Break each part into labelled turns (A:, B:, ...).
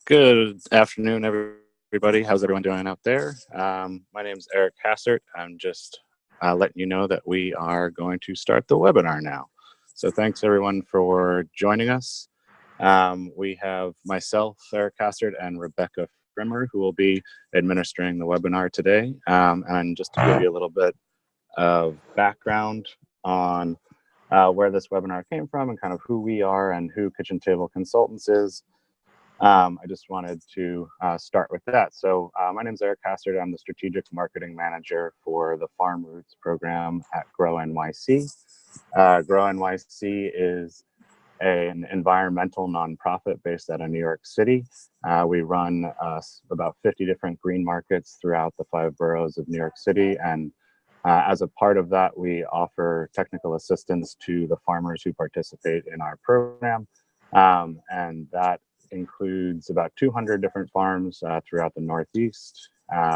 A: Good afternoon, everybody. How's everyone doing out there? My name is Eric Hassert. I'm just letting you know that we are going to start the webinar now. So thanks everyone for joining us. We have myself, Eric Hassert, and Rebecca Frimmer, who will be administering the webinar today. And just to give you a little bit of background on where this webinar came from and kind of who we are and who Kitchen Table Consultants is. I just wanted to start with that. So my name is Eric Hassert. I'm the Strategic Marketing Manager for the Farm Roots program at Grow NYC. Grow NYC is an environmental nonprofit based out of New York City. We run about 50 different green markets throughout the 5 boroughs of New York City. And as a part of that, we offer technical assistance to the farmers who participate in our program. And that includes about 200 different farms throughout the Northeast.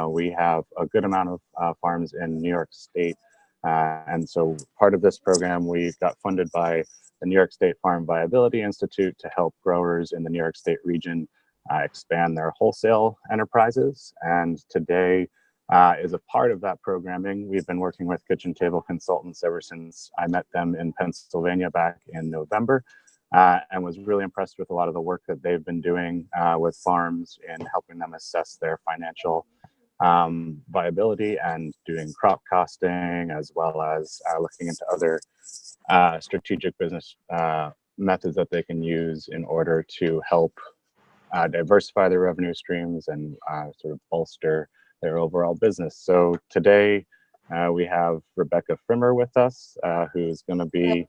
A: We have a good amount of farms in New York State. And so part of this program, we got funded by the New York State Farm Viability Institute to help growers in the New York State region expand their wholesale enterprises. And today is a part of that programming. We've been working with Kitchen Table Consultants ever since I met them in Pennsylvania back in November. And was really impressed with a lot of the work that they've been doing with farms in helping them assess their financial viability and doing crop costing, as well as looking into other strategic business methods that they can use in order to help diversify their revenue streams and sort of bolster their overall business. So today we have Rebecca Frimmer with us, who's going to be,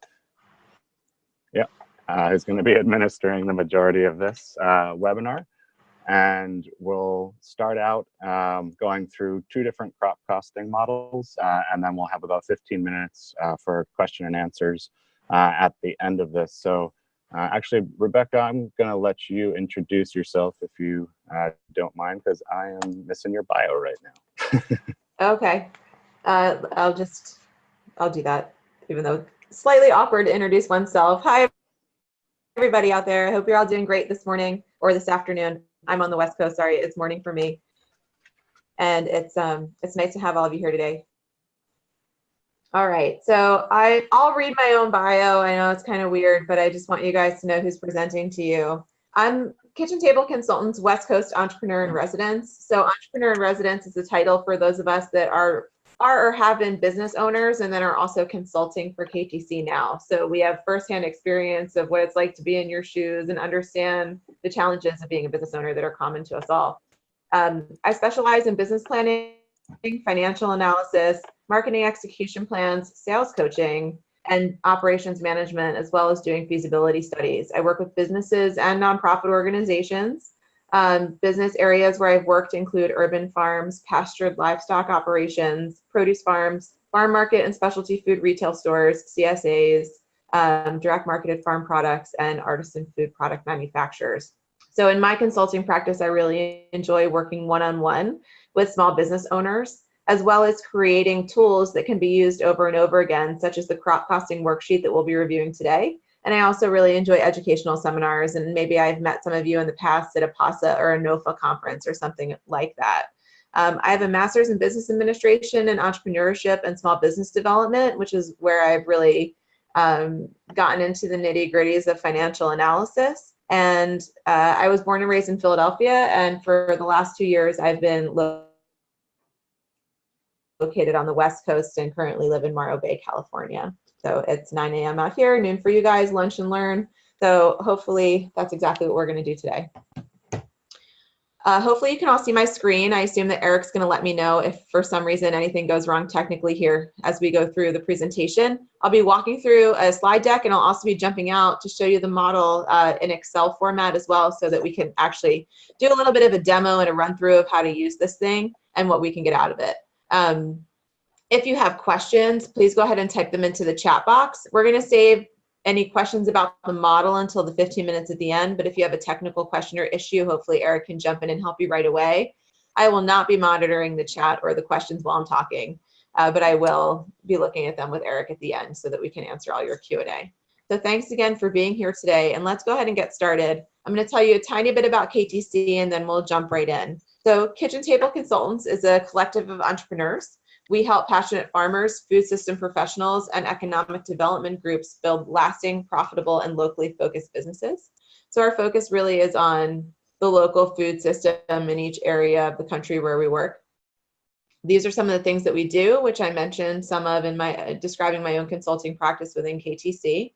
A: who's going to be administering the majority of this webinar. And we'll start out going through 2 different crop costing models, and then we'll have about 15 minutes for question and answers at the end of this. So actually, Rebecca, I'm going to let you introduce yourself if you don't mind, because I am missing your bio right now.
B: Okay, I'll do that, even though it's slightly awkward to introduce oneself. Hi, everybody out there. I hope you're all doing great this morning or this afternoon. I'm on the West Coast. Sorry, it's morning for me. And it's nice to have all of you here today. All right, so I'll read my own bio. I know it's kind of weird, but I just want you guys to know who's presenting to you. I'm Kitchen Table Consultants West Coast Entrepreneur in Residence. So Entrepreneur in Residence is the title for those of us that are or have been business owners and then are also consulting for KTC now. So we have firsthand experience of what it's like to be in your shoes and understand the challenges of being a business owner that are common to us all. I specialize in business planning, financial analysis, marketing execution plans, sales coaching, and operations management, as well as doing feasibility studies. I work with businesses and nonprofit organizations. Business areas where I've worked include urban farms, pastured livestock operations, produce farms, farm market and specialty food retail stores, CSAs, direct marketed farm products, and artisan food product manufacturers. So in my consulting practice, I really enjoy working one-on-one with small business owners, as well as creating tools that can be used over and over again, such as the crop costing worksheet that we'll be reviewing today. And I also really enjoy educational seminars, and maybe I've met some of you in the past at a PASA or a NOFA conference or something like that. I have a master's in business administration and entrepreneurship and small business development, which is where I've really gotten into the nitty-gritties of financial analysis. And I was born and raised in Philadelphia, and for the last 2 years, I've been located on the West Coast and currently live in Morro Bay, California. So it's 9 a.m. out here, noon for you guys, lunch and learn. So hopefully that's exactly what we're going to do today. Hopefully you can all see my screen. I assume that Eric's going to let me know if for some reason anything goes wrong technically here as we go through the presentation. I'll be walking through a slide deck, and I'll also be jumping out to show you the model in Excel format as well, so that we can actually do a little bit of a demo and a run through of how to use this thing and what we can get out of it. If you have questions, please go ahead and type them into the chat box. We're going to save any questions about the model until the 15 minutes at the end, but if you have a technical question or issue, hopefully Eric can jump in and help you right away. I will not be monitoring the chat or the questions while I'm talking, but I will be looking at them with Eric at the end so that we can answer all your Q&A. So thanks again for being here today, and let's go ahead and get started. I'm going to tell you a tiny bit about KTC and then we'll jump right in. So Kitchen Table Consultants is a collective of entrepreneurs. We help passionate farmers, food system professionals, and economic development groups build lasting, profitable, and locally focused businesses. So our focus really is on the local food system in each area of the country where we work. These are some of the things that we do, which I mentioned some of in my describing my own consulting practice within KTC.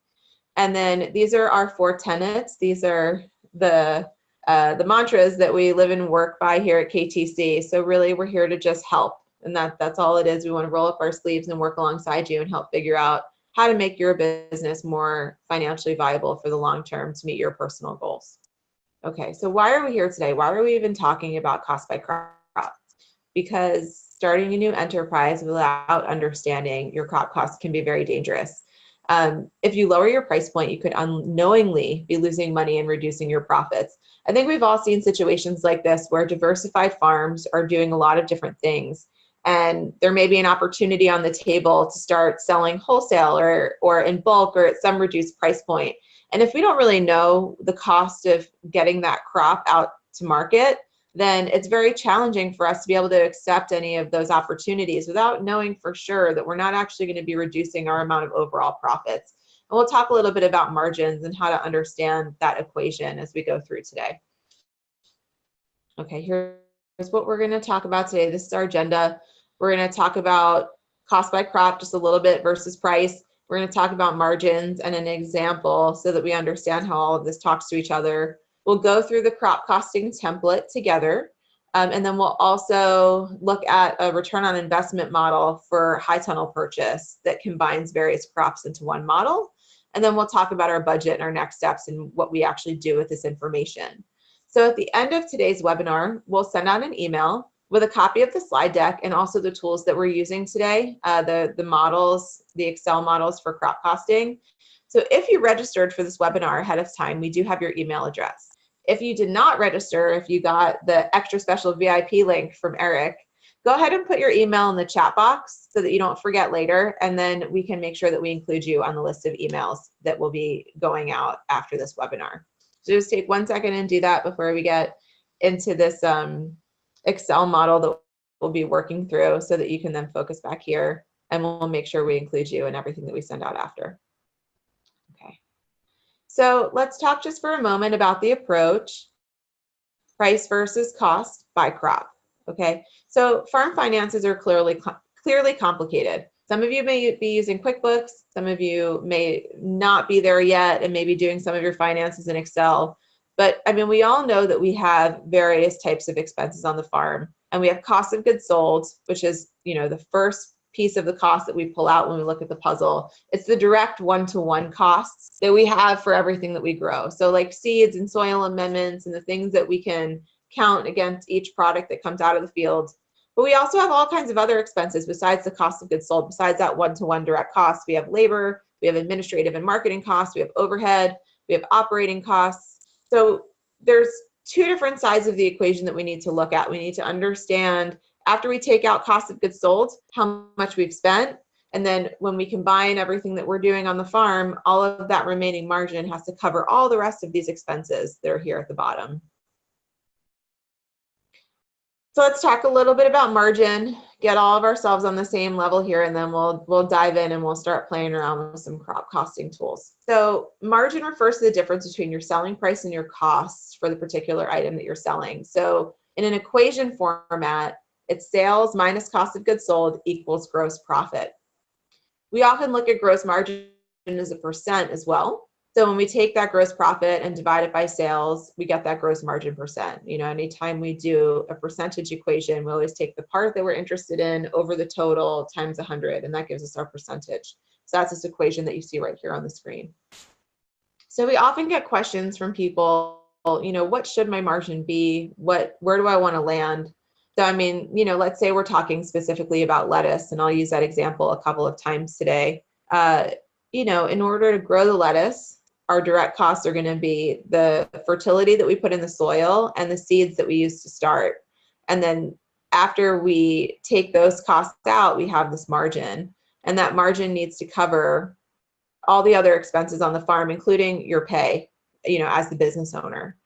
B: And then these are our 4 tenets. These are the mantras that we live and work by here at KTC. So really, we're here to just help, and that's all it is. We want to roll up our sleeves and work alongside you and help figure out how to make your business more financially viable for the long term to meet your personal goals. Okay, so why are we here today? Why are we even talking about cost by crop? Because starting a new enterprise without understanding your crop costs can be very dangerous. If you lower your price point, you could unknowingly be losing money and reducing your profits. I think we've all seen situations like this where diversified farms are doing a lot of different things. And there may be an opportunity on the table to start selling wholesale or in bulk or at some reduced price point. And if we don't really know the cost of getting that crop out to market, then it's very challenging for us to be able to accept any of those opportunities without knowing for sure that we're not actually going to be reducing our amount of overall profits. And we'll talk a little bit about margins and how to understand that equation as we go through today. Okay, here's what we're going to talk about today. This is our agenda. We're going to talk about cost by crop just a little bit versus price. We're going to talk about margins and an example so that we understand how all of this talks to each other. We'll go through the crop costing template together, and then we'll also look at a return on investment model for high tunnel purchase that combines various crops into one model. And then we'll talk about our budget and our next steps and what we actually do with this information. So at the end of today's webinar, we'll send out an email with a copy of the slide deck and also the tools that we're using today, the models, the Excel models for crop costing. So if you registered for this webinar ahead of time, we do have your email address. If you did not register, if you got the extra special VIP link from Eric, go ahead and put your email in the chat box so that you don't forget later, and then we can make sure that we include you on the list of emails that will be going out after this webinar. So just take 1 second and do that before we get into this Excel model that we'll be working through so that you can then focus back here, and we'll make sure we include you in everything that we send out after. Okay. So let's talk just for a moment about the approach, price versus cost by crop. Okay, so farm finances are clearly complicated. Some of you may be using Quickbooks, some of you may not be there yet and may be doing some of your finances in Excel. But I mean, we all know that we have various types of expenses on the farm, and we have cost of goods sold, which is, you know, the first piece of the cost that we pull out when we look at the puzzle. It's the direct one-to-one costs that we have for everything that we grow. So like seeds and soil amendments and the things that we can count against each product that comes out of the field. But we also have all kinds of other expenses besides the cost of goods sold. Besides that one-to-one direct cost, we have labor, we have administrative and marketing costs, we have overhead, we have operating costs. So there's 2 different sides of the equation that we need to look at. We need to understand, after we take out cost of goods sold, how much we've spent. And then when we combine everything that we're doing on the farm, all of that remaining margin has to cover all the rest of these expenses that are here at the bottom. So let's talk a little bit about margin, get all of ourselves on the same level here, and then we'll dive in and we'll start playing around with some crop costing tools. So margin refers to the difference between your selling price and your costs for the particular item that you're selling. So in an equation format, it's sales minus cost of goods sold equals gross profit. We often look at gross margin as a percent as well. So when we take that gross profit and divide it by sales, we get that gross margin percent. You know, anytime we do a percentage equation, we always take the part that we're interested in over the total times 100, and that gives us our percentage. So that's this equation that you see right here on the screen. So we often get questions from people, you know, what should my margin be? Where do I want to land? So, I mean, you know, let's say we're talking specifically about lettuce, and I'll use that example a couple of times today. You know, in order to grow the lettuce, our direct costs are going to be the fertility that we put in the soil and the seeds that we use to start. And then after we take those costs out, we have this margin, and that margin needs to cover all the other expenses on the farm, including your pay, as the business owner.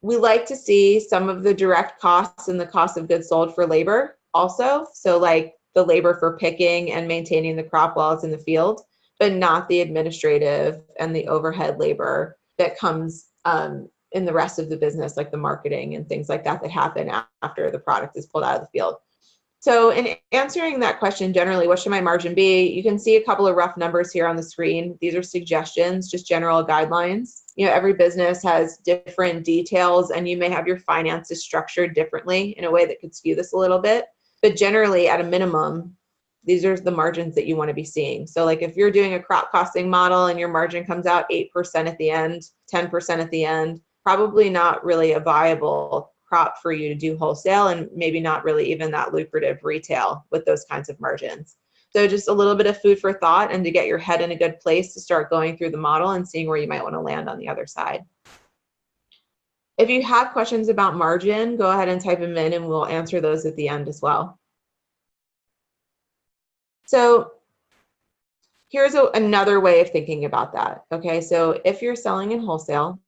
B: We like to see some of the direct costs and the cost of goods sold for labor also. So like the labor for picking and maintaining the crop while it's in the field, but not the administrative and the overhead labor that comes in the rest of the business, like the marketing and things like that happen after the product is pulled out of the field. So in answering that question, generally, what should my margin be? You can see a couple of rough numbers here on the screen. These are suggestions, just general guidelines. Every business has different details, and you may have your finances structured differently in a way that could skew this a little bit. But generally, at a minimum, these are the margins that you want to be seeing. So like if you're doing a crop costing model and your margin comes out 8% at the end, 10% at the end, probably not really a viable crop for you to do wholesale, and maybe not really even that lucrative retail with those kinds of margins. So just a little bit of food for thought, and to get your head in a good place to start going through the model and seeing where you might want to land on the other side. If you have questions about margin, go ahead and type them in and we'll answer those at the end as well. So here's another way of thinking about that. Okay, so if you're selling in wholesale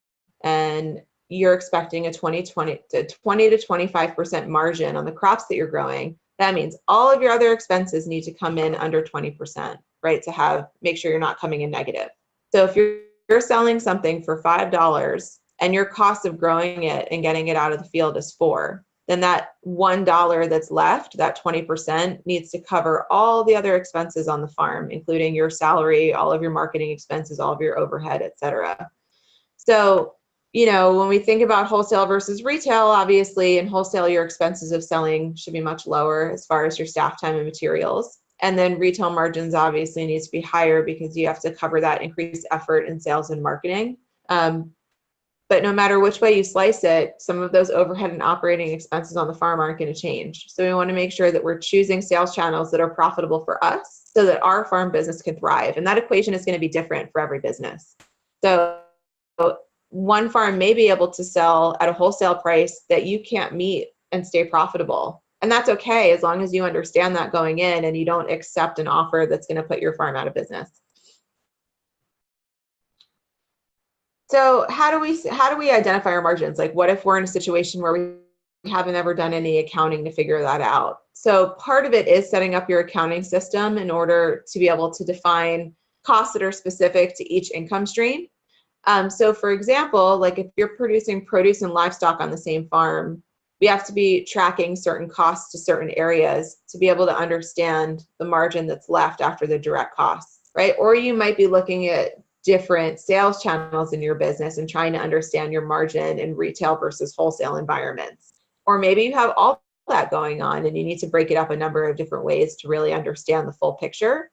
B: and you're expecting a 20 to 25% margin on the crops that you're growing, that means all of your other expenses need to come in under 20%, right? To make sure you're not coming in negative. So if you're selling something for $5 and your cost of growing it and getting it out of the field is $4, then that $1 that's left, that 20%, needs to cover all the other expenses on the farm, including your salary, all of your marketing expenses, all of your overhead, et cetera. So when we think about wholesale versus retail, obviously in wholesale, your expenses of selling should be much lower as far as your staff time and materials. And then retail margins obviously needs to be higher because you have to cover that increased effort in sales and marketing. But no matter which way you slice it, some of those overhead and operating expenses on the farm aren't going to change. So we want to make sure that we're choosing sales channels that are profitable for us so that our farm business can thrive. And that equation is going to be different for every business. So one farm may be able to sell at a wholesale price that you can't meet and stay profitable. And that's okay, as long as you understand that going in and you don't accept an offer that's going to put your farm out of business. So how do we identify our margins? Like, what if we're in a situation where we haven't ever done any accounting to figure that out? So part of it is setting up your accounting system in order to be able to define costs that are specific to each income stream. So for example, like if you're producing produce and livestock on the same farm, we have to be tracking certain costs to certain areas to be able to understand the margin that's left after the direct costs, right? Or you might be looking at different sales channels in your business and trying to understand your margin in retail versus wholesale environments. Or maybe you have all that going on and you need to break it up a number of different ways to really understand the full picture.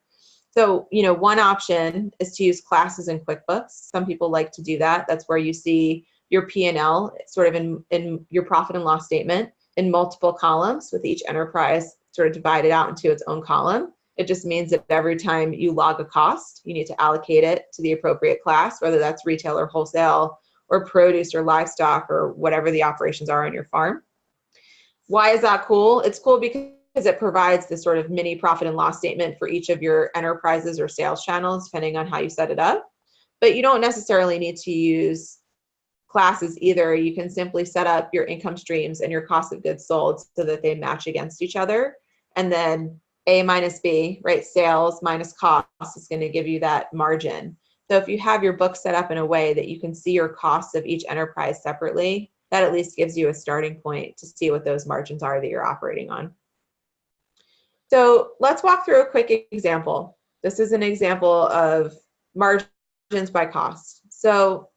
B: So, one option is to use classes in Quickbooks. Some people like to do that. That's where you see your P&L sort of in your profit and loss statement in multiple columns, with each enterprise sort of divided out into its own column. It just means that every time you log a cost, you need to allocate it to the appropriate class, whether that's retail or wholesale or produce or livestock or whatever the operations are on your farm. Why is that cool? It's cool because it provides this sort of mini profit and loss statement for each of your enterprises or sales channels, depending on how you set it up. But you don't necessarily need to use classes either. You can simply set up your income streams and your cost of goods sold so that they match against each other. And then A minus B, right? Sales minus cost is going to give you that margin. So if you have your book set up in a way that you can see your costs of each enterprise separately, that at least gives you a starting point to see what those margins are that you're operating on. So let's walk through a quick example. This is an example of margins by cost. So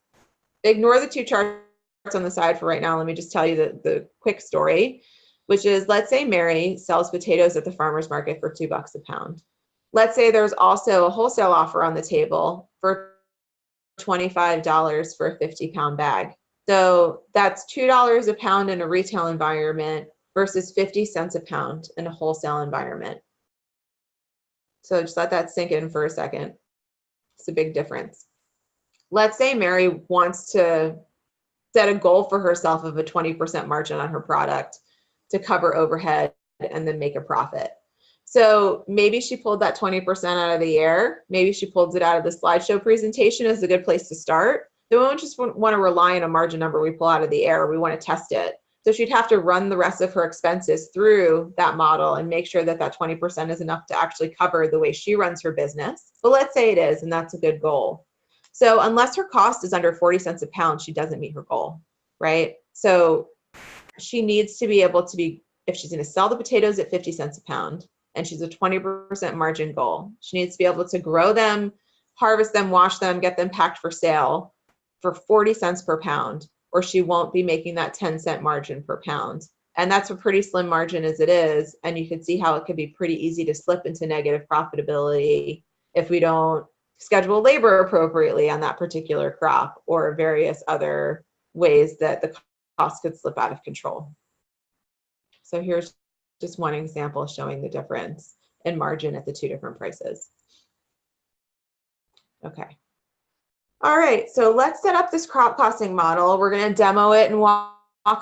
B: ignore the two charts on the side for right now. Let me just tell you the quick story, which is, let's say Mary sells potatoes at the farmer's market for $2 a pound. Let's say there's also a wholesale offer on the table for $25 for a 50-pound bag. So that's $2 a pound in a retail environment versus 50 cents a pound in a wholesale environment. So just let that sink in for a second. It's a big difference. Let's say Mary wants to set a goal for herself of a 20% margin on her product to cover overhead and then make a profit. So maybe she pulled that 20% out of the air. Maybe she pulled it out of the slideshow presentation as a good place to start. Then we don't just want to rely on a margin number we pull out of the air. We want to test it. So she'd have to run the rest of her expenses through that model and make sure that that 20% is enough to actually cover the way she runs her business. But let's say it is, and that's a good goal. So unless her cost is under 40 cents a pound, she doesn't meet her goal, right? So she needs to be able to be, if she's going to sell the potatoes at 50 cents a pound and she's a 20% margin goal, she needs to be able to grow them, harvest them, wash them, get them packed for sale for 40 cents per pound, or she won't be making that 10-cent margin per pound. And that's a pretty slim margin as it is. And you can see how it could be pretty easy to slip into negative profitability if we don't schedule labor appropriately on that particular crop, or various other ways that the cost could slip out of control. So here's just one example showing the difference in margin at the two different prices. Okay. All right, so let's set up this crop costing model. We're going to demo it and walk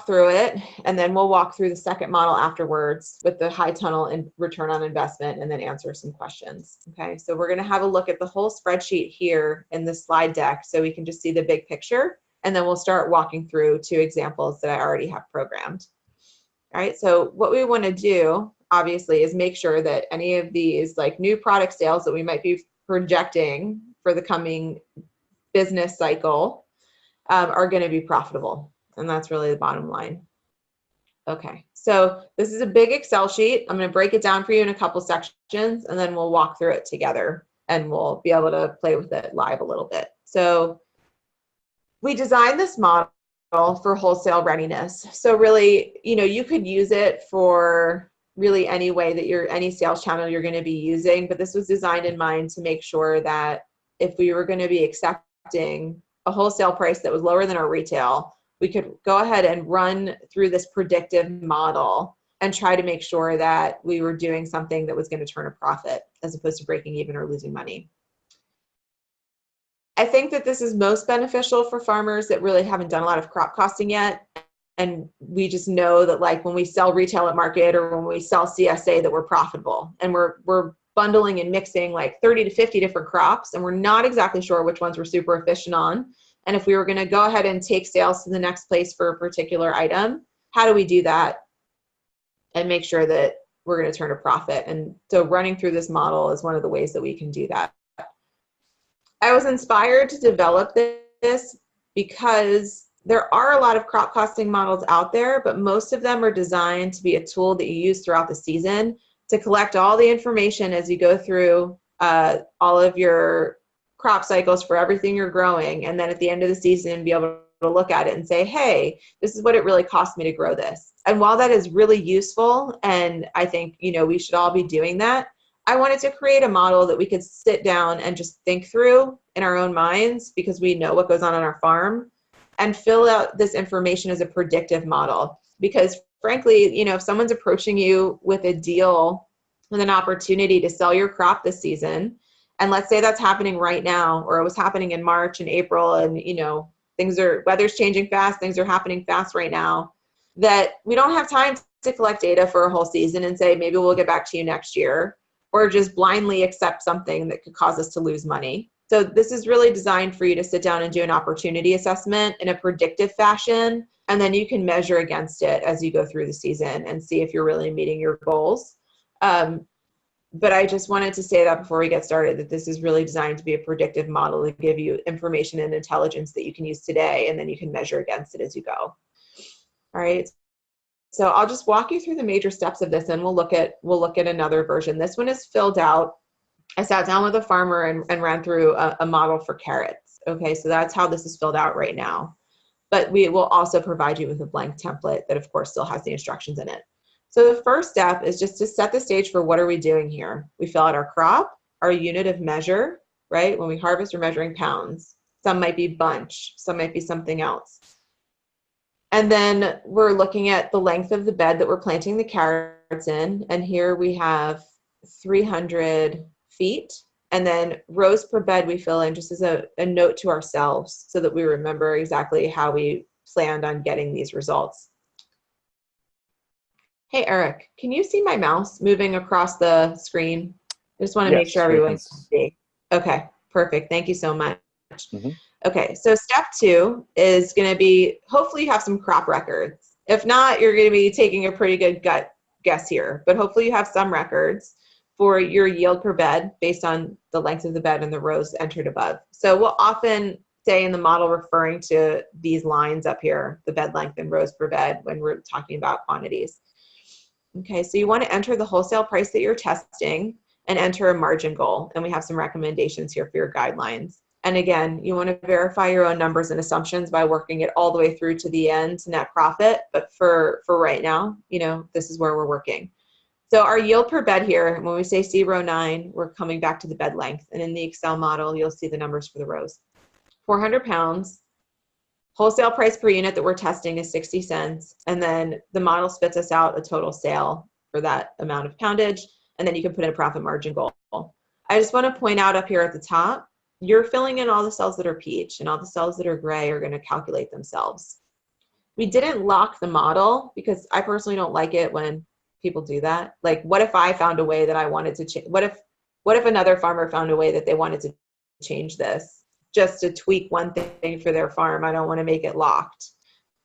B: through it, and then we'll walk through the second model afterwards with the high tunnel and return on investment, and then answer some questions. Okay, so we're going to have a look at the whole spreadsheet here in the slide deck so we can just see the big picture, and then we'll start walking through two examples that I already have programmed. All right, so what we want to do, obviously, is make sure that any of these like new product sales that we might be projecting for the coming business cycle are going to be profitable. And that's really the bottom line. Okay, so this is a big Excel sheet. I'm going to break it down for you in a couple sections, and then we'll walk through it together and we'll be able to play with it live a little bit. So we designed this model for wholesale readiness. So really, you could use it for really any way that any sales channel you're going to be using, but this was designed in mind to make sure that if we were going to be accepting a wholesale price that was lower than our retail, we could go ahead and run through this predictive model and try to make sure that we were doing something that was going to turn a profit as opposed to breaking even or losing money. I think that this is most beneficial for farmers that really haven't done a lot of crop costing yet. And we just know that like when we sell retail at market or when we sell CSA that we're profitable, and we're bundling and mixing like 30 to 50 different crops, and we're not exactly sure which ones we're super efficient on. And if we were going to go ahead and take sales to the next place for a particular item, how do we do that and make sure that we're going to turn a profit? And so running through this model is one of the ways that we can do that. I was inspired to develop this because there are a lot of crop costing models out there, but most of them are designed to be a tool that you use throughout the season to collect all the information as you go through all of your crop cycles for everything you're growing. And then at the end of the season, be able to look at it and say, hey, this is what it really cost me to grow this. And while that is really useful, and I think, we should all be doing that, I wanted to create a model that we could sit down and just think through in our own minds, because we know what goes on our farm, and fill out this information as a predictive model. Because frankly, if someone's approaching you with a deal, with an opportunity to sell your crop this season, and let's say that's happening right now, or it was happening in March and April, and weather's changing fast, things are happening fast right now, that we don't have time to collect data for a whole season and say, maybe we'll get back to you next year, or just blindly accept something that could cause us to lose money. So this is really designed for you to sit down and do an opportunity assessment in a predictive fashion, and then you can measure against it as you go through the season and see if you're really meeting your goals. But I just wanted to say that before we get started, that this is really designed to be a predictive model to give you information and intelligence that you can use today, and then you can measure against it as you go. All right. So I'll just walk you through the major steps of this, and we'll look at another version. This one is filled out. I sat down with a farmer and ran through a model for carrots. Okay, so that's how this is filled out right now. But we will also provide you with a blank template that, of course, still has the instructions in it. So the first step is just to set the stage for what are we doing here. We fill out our crop, our unit of measure, right? When we harvest, we're measuring pounds. Some might be bunch, some might be something else. And then we're looking at the length of the bed that we're planting the carrots in. And here we have 300 feet. And then rows per bed we fill in just as a note to ourselves so that we remember exactly how we planned on getting these results. Hey, Eric, can you see my mouse moving across the screen? I just want to make sure
A: Yes, we
B: everyone
A: can.
B: can see. Okay, perfect. Thank you so much.
A: Hmm.
B: Okay, so step 2 is going to be, hopefully you have some crop records. If not, you're going to be taking a pretty good gut guess here, but hopefully you have some records for your yield per bed based on the length of the bed and the rows entered above. So we'll often say in the model referring to these lines up here, the bed length and rows per bed, when we're talking about quantities. Okay, so you want to enter the wholesale price that you're testing and enter a margin goal. And we have some recommendations here for your guidelines. And again, you want to verify your own numbers and assumptions by working it all the way through to the end to net profit. But for right now, this is where we're working. So our yield per bed here, when we say C row 9, we're coming back to the bed length. And in the Excel model, you'll see the numbers for the rows. 400 pounds. Wholesale price per unit that we're testing is 60 cents. And then the model spits us out a total sale for that amount of poundage. And then you can put in a profit margin goal. I just want to point out up here at the top, you're filling in all the cells that are peach, and all the cells that are gray are going to calculate themselves. We didn't lock the model because I personally don't like it when people do that. Like, what if I found a way that I wanted to change? What if another farmer found a way that they wanted to change this just to tweak one thing for their farm? I don't want to make it locked.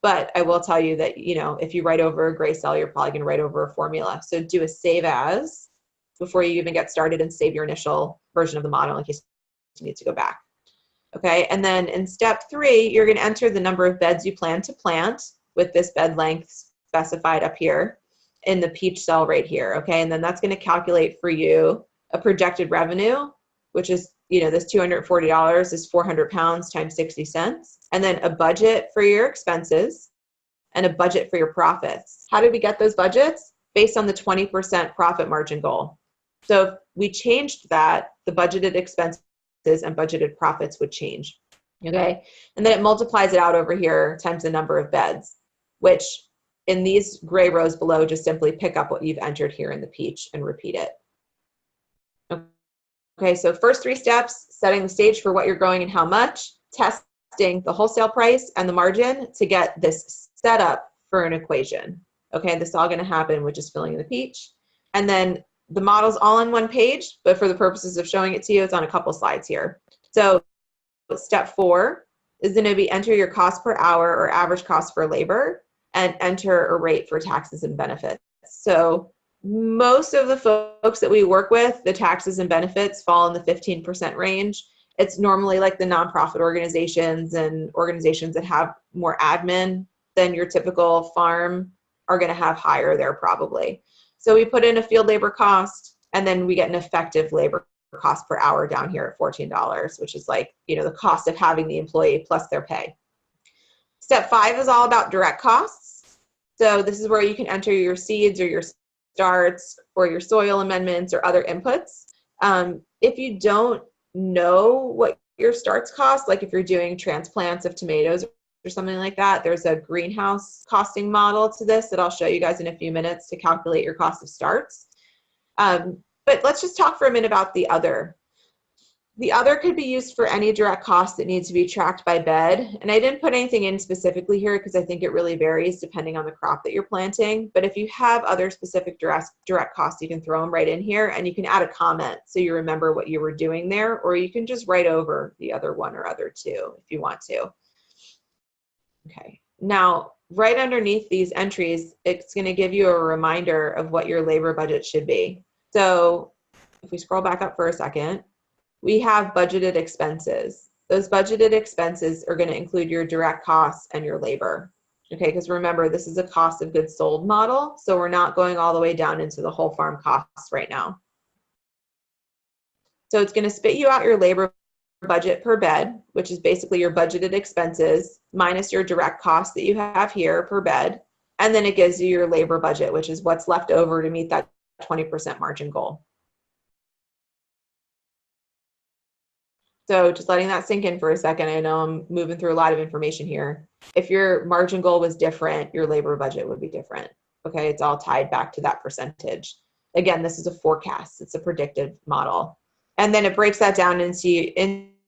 B: But I will tell you that, if you write over a gray cell, you're probably going to write over a formula. So do a save as before you even get started and save your initial version of the model in case you need to go back. Okay, and then in step 3, you're going to enter the number of beds you plan to plant with this bed length specified up here in the peach cell right here. Okay, and then that's going to calculate for you a projected revenue, which is, this $240 is 400 pounds times 60 cents, and then a budget for your expenses and a budget for your profits. How did we get those budgets? Based on the 20% profit margin goal. So if we changed that, the budgeted expenses and budgeted profits would change. Okay, and then it multiplies it out over here times the number of beds, which in these gray rows below, just simply pick up what you've entered here in the peach and repeat it. Okay, so first 3 steps, setting the stage for what you're growing and how much, testing the wholesale price and the margin to get this set up for an equation. Okay, this is all going to happen with just filling in the peach. And then the model's all on one page, but for the purposes of showing it to you, it's on a couple slides here. So step 4 is going to be enter your cost per hour or average cost for labor and enter a rate for taxes and benefits. So most of the folks that we work with, the taxes and benefits fall in the 15% range. It's normally like the nonprofit organizations and organizations that have more admin than your typical farm are going to have higher there probably. So we put in a field labor cost, and then we get an effective labor cost per hour down here at $14, which is like, the cost of having the employee plus their pay. Step 5 is all about direct costs. So this is where you can enter your seeds or your starts or your soil amendments or other inputs. If you don't know what your starts cost, like if you're doing transplants of tomatoes or something like that, there's a greenhouse costing model to this that I'll show you guys in a few minutes to calculate your cost of starts. But let's just talk for a minute about the other. The other could be used for any direct cost that needs to be tracked by bed. And I didn't put anything in specifically here because I think it really varies depending on the crop that you're planting. But if you have other specific direct costs, you can throw them right in here, and you can add a comment so you remember what you were doing there, or you can just write over the other one or other two if you want to. Okay, now right underneath these entries, it's going to give you a reminder of what your labor budget should be. So if we scroll back up for a second, we have budgeted expenses. Those budgeted expenses are going to include your direct costs and your labor. Okay, because remember, this is a cost of goods sold model, so we're not going all the way down into the whole farm costs right now. So it's going to spit you out your labor budget per bed, which is basically your budgeted expenses minus your direct costs that you have here per bed. And then it gives you your labor budget, which is what's left over to meet that 20% margin goal. So just letting that sink in for a second. I know I'm moving through a lot of information here. If your margin goal was different, your labor budget would be different. Okay, it's all tied back to that percentage. Again, this is a forecast. It's a predictive model. And then it breaks that down into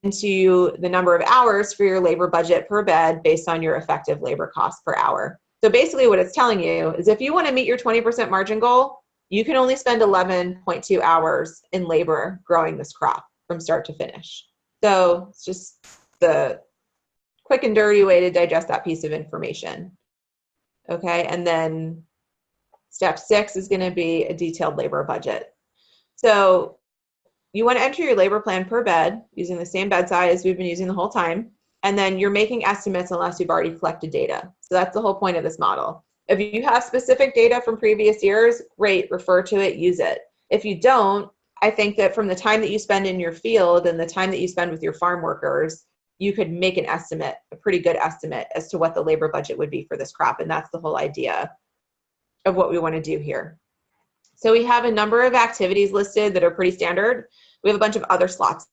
B: the number of hours for your labor budget per bed based on your effective labor cost per hour. So basically what it's telling you is if you want to meet your 20% margin goal, you can only spend 11.2 hours in labor growing this crop from start to finish. So it's just the quick and dirty way to digest that piece of information. Okay, and then step 6 is going to be a detailed labor budget. So you want to enter your labor plan per bed using the same bed size we've been using the whole time. And then you're making estimates unless you've already collected data. So that's the whole point of this model. If you have specific data from previous years, great, refer to it, use it. If you don't, I think that from the time that you spend in your field and the time that you spend with your farm workers, you could make an estimate, a pretty good estimate as to what the labor budget would be for this crop. And that's the whole idea of what we want to do here. So we have a number of activities listed that are pretty standard. We have a bunch of other slots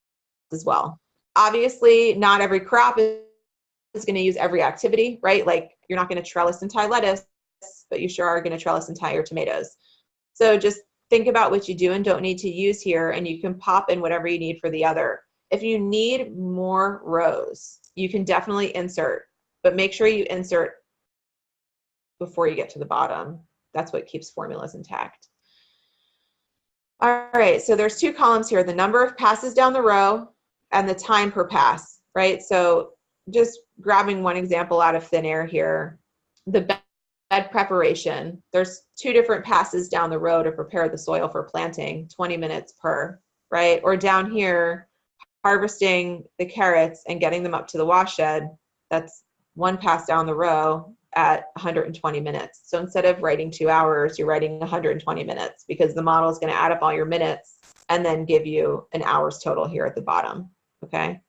B: as well. Obviously, not every crop is going to use every activity, right? Like you're not going to trellis and tie lettuce, but you sure are going to trellis and tie your tomatoes. So just think about what you do and don't need to use here, and you can pop in whatever you need for the other. If you need more rows, you can definitely insert, but make sure you insert before you get to the bottom. That's what keeps formulas intact. All right, so there's 2 columns here, the number of passes down the row and the time per pass, right? So just grabbing one example out of thin air here, the bed preparation, there's 2 different passes down the row to prepare the soil for planting, 20 minutes per, right? Or down here, harvesting the carrots and getting them up to the wash shed, that's 1 pass down the row at 120 minutes. So instead of writing 2 hours, you're writing 120 minutes because the model is going to add up all your minutes and then give you an hours total here at the bottom, okay?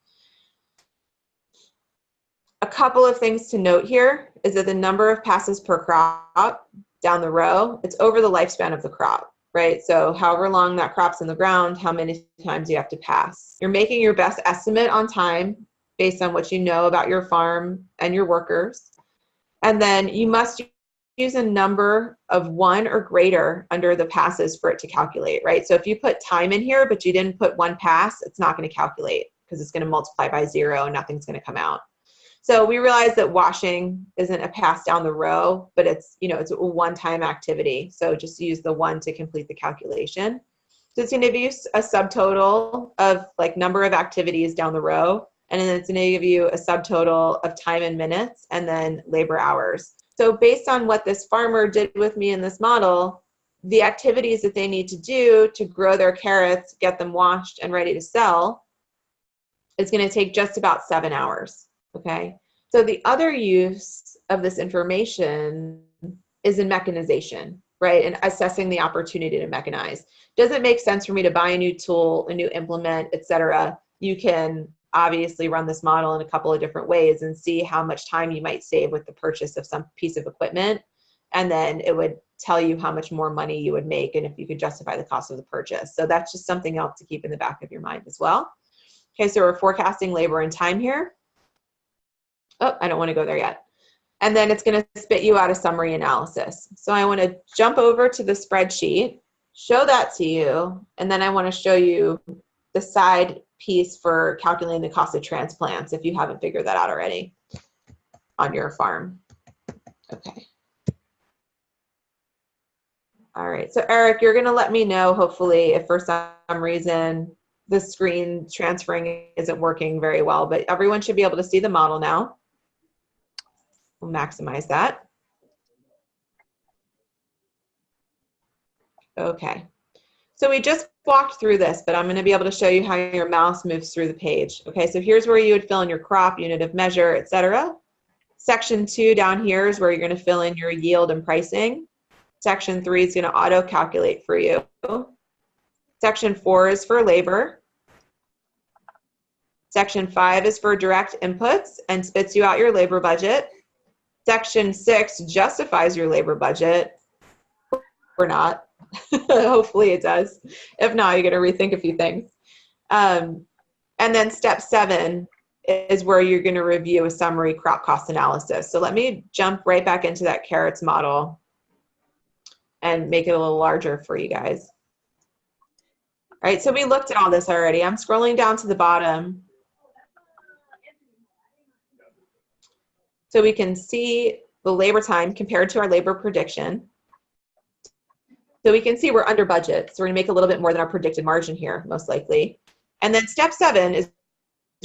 B: A couple of things to note here is that the number of passes per crop down the row, it's over the lifespan of the crop, right? So however long that crop's in the ground, how many times you have to pass. You're making your best estimate on time based on what you know about your farm and your workers. And then you must use a number of 1 or greater under the passes for it to calculate, right? So if you put time in here, but you didn't put 1 pass, it's not going to calculate because it's going to multiply by 0 and nothing's going to come out. So we realize that washing isn't a pass down the row, but it's, you know, it's a one-time activity. So just use the 1 to complete the calculation. So it's going to be a subtotal of like number of activities down the row. And then it's going to give you a subtotal of time in minutes and then labor hours. So based on what this farmer did with me in this model, the activities that they need to do to grow their carrots, get them washed and ready to sell, is going to take just about 7 hours. Okay, so the other use of this information is in mechanization, right? And assessing the opportunity to mechanize. Does it make sense for me to buy a new tool, a new implement, etc.? You can obviously run this model in a couple of different ways and see how much time you might save with the purchase of some piece of equipment. And then it would tell you how much more money you would make and if you could justify the cost of the purchase. So that's just something else to keep in the back of your mind as well. Okay, so we're forecasting labor and time here. Oh, I don't want to go there yet. And then it's going to spit you out a summary analysis. So I want to jump over to the spreadsheet, show that to you, and then I want to show you the side piece for calculating the cost of transplants if you haven't figured that out already on your farm. Okay. All right, so Eric, you're going to let me know, hopefully, if for some reason the screen transferring isn't working very well, but everyone should be able to see the model now. We'll maximize that. Okay, so we just walked through this, but I'm going to be able to show you how your mouse moves through the page. Okay, so here's where you would fill in your crop, unit of measure, etc. Section 2 down here is where you're going to fill in your yield and pricing. Section 3 is going to auto-calculate for you. Section 4 is for labor. Section 5 is for direct inputs and spits you out your labor budget. Section 6 justifies your labor budget, or not. Hopefully it does. If not, you're going to rethink a few things. And then step 7 is where you're going to review a summary crop cost analysis. So let me jump right back into that carrots model and make it a little larger for you guys. All right, so we looked at all this already. I'm scrolling down to the bottom so we can see the labor time compared to our labor prediction. So we can see we're under budget. So we're gonna make a little bit more than our predicted margin here, most likely. And then step 7 is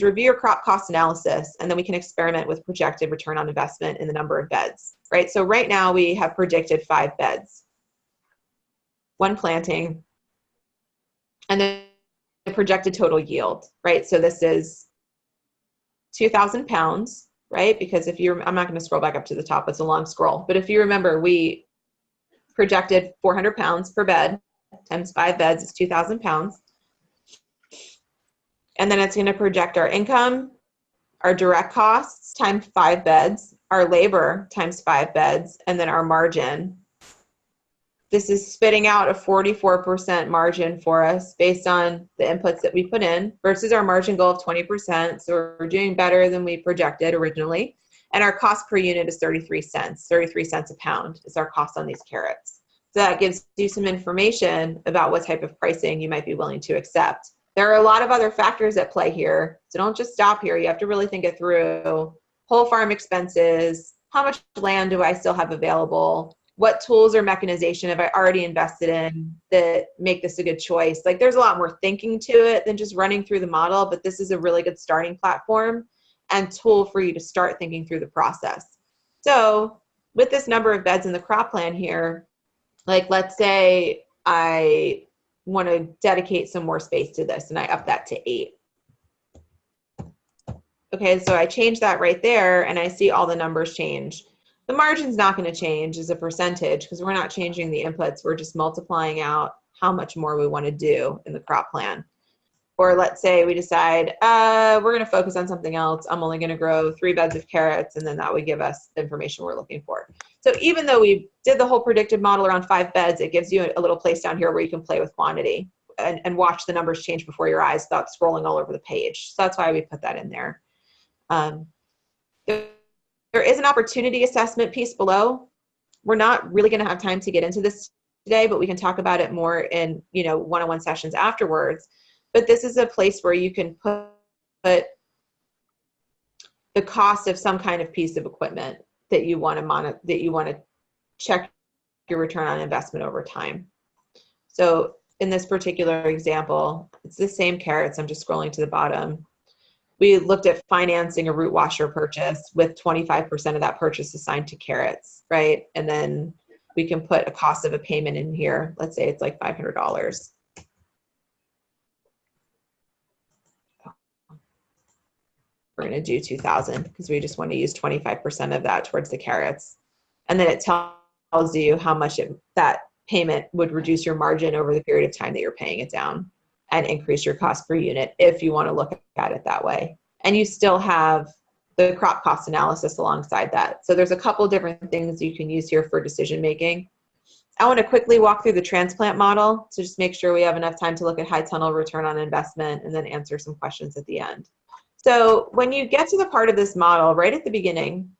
B: review your crop cost analysis, and then we can experiment with projected return on investment in the number of beds, right? So right now we have predicted 5 beds, 1 planting, and then the projected total yield, right? So this is 2,000 pounds, right? Because if you're, I'm not going to scroll back up to the top, it's a long scroll, but if you remember, we projected 400 pounds per bed times 5 beds is 2,000 pounds. And then it's going to project our income, our direct costs times 5 beds, our labor times 5 beds, and then our margin. This is spitting out a 44% margin for us based on the inputs that we put in versus our margin goal of 20%. So we're doing better than we projected originally. And our cost per unit is 33 cents. 33 cents a pound is our cost on these carrots. So that gives you some information about what type of pricing you might be willing to accept. There are a lot of other factors at play here. So don't just stop here. You have to really think it through. Whole farm expenses, how much land do I still have available? What tools or mechanization have I already invested in that make this a good choice? Like there's a lot more thinking to it than just running through the model, but this is a really good starting platform and tool for you to start thinking through the process. So with this number of beds in the crop plan here, like let's say I want to dedicate some more space to this and I up that to 8. Okay, so I change that right there and I see all the numbers change. The margin's not going to change as a percentage because we're not changing the inputs. We're just multiplying out how much more we want to do in the crop plan. Or let's say we decide we're going to focus on something else. I'm only going to grow 3 beds of carrots, and then that would give us the information we're looking for. So even though we did the whole predictive model around 5 beds, it gives you a little place down here where you can play with quantity and watch the numbers change before your eyes without scrolling all over the page. So that's why we put that in there. There is an opportunity assessment piece below. We're not really going to have time to get into this today, but we can talk about it more in one-on-one sessions afterwards. But this is a place where you can put the cost of some kind of piece of equipment that you want to check your return on investment over time. So in this particular example, it's the same carrots. I'm just scrolling to the bottom. We looked at financing a root washer purchase with 25% of that purchase assigned to carrots, right? And then we can put a cost of a payment in here. Let's say it's like $500. We're going to do 2,000 because we just want to use 25% of that towards the carrots. And then it tells you how much that payment would reduce your margin over the period of time that you're paying it down and increase your cost per unit if you want to look at it that way. And you still have the crop cost analysis alongside that. So there's a couple different things you can use here for decision making. I want to quickly walk through the transplant model to just make sure we have enough time to look at high tunnel return on investment and then answer some questions at the end. So when you get to the part of this model right at the beginning,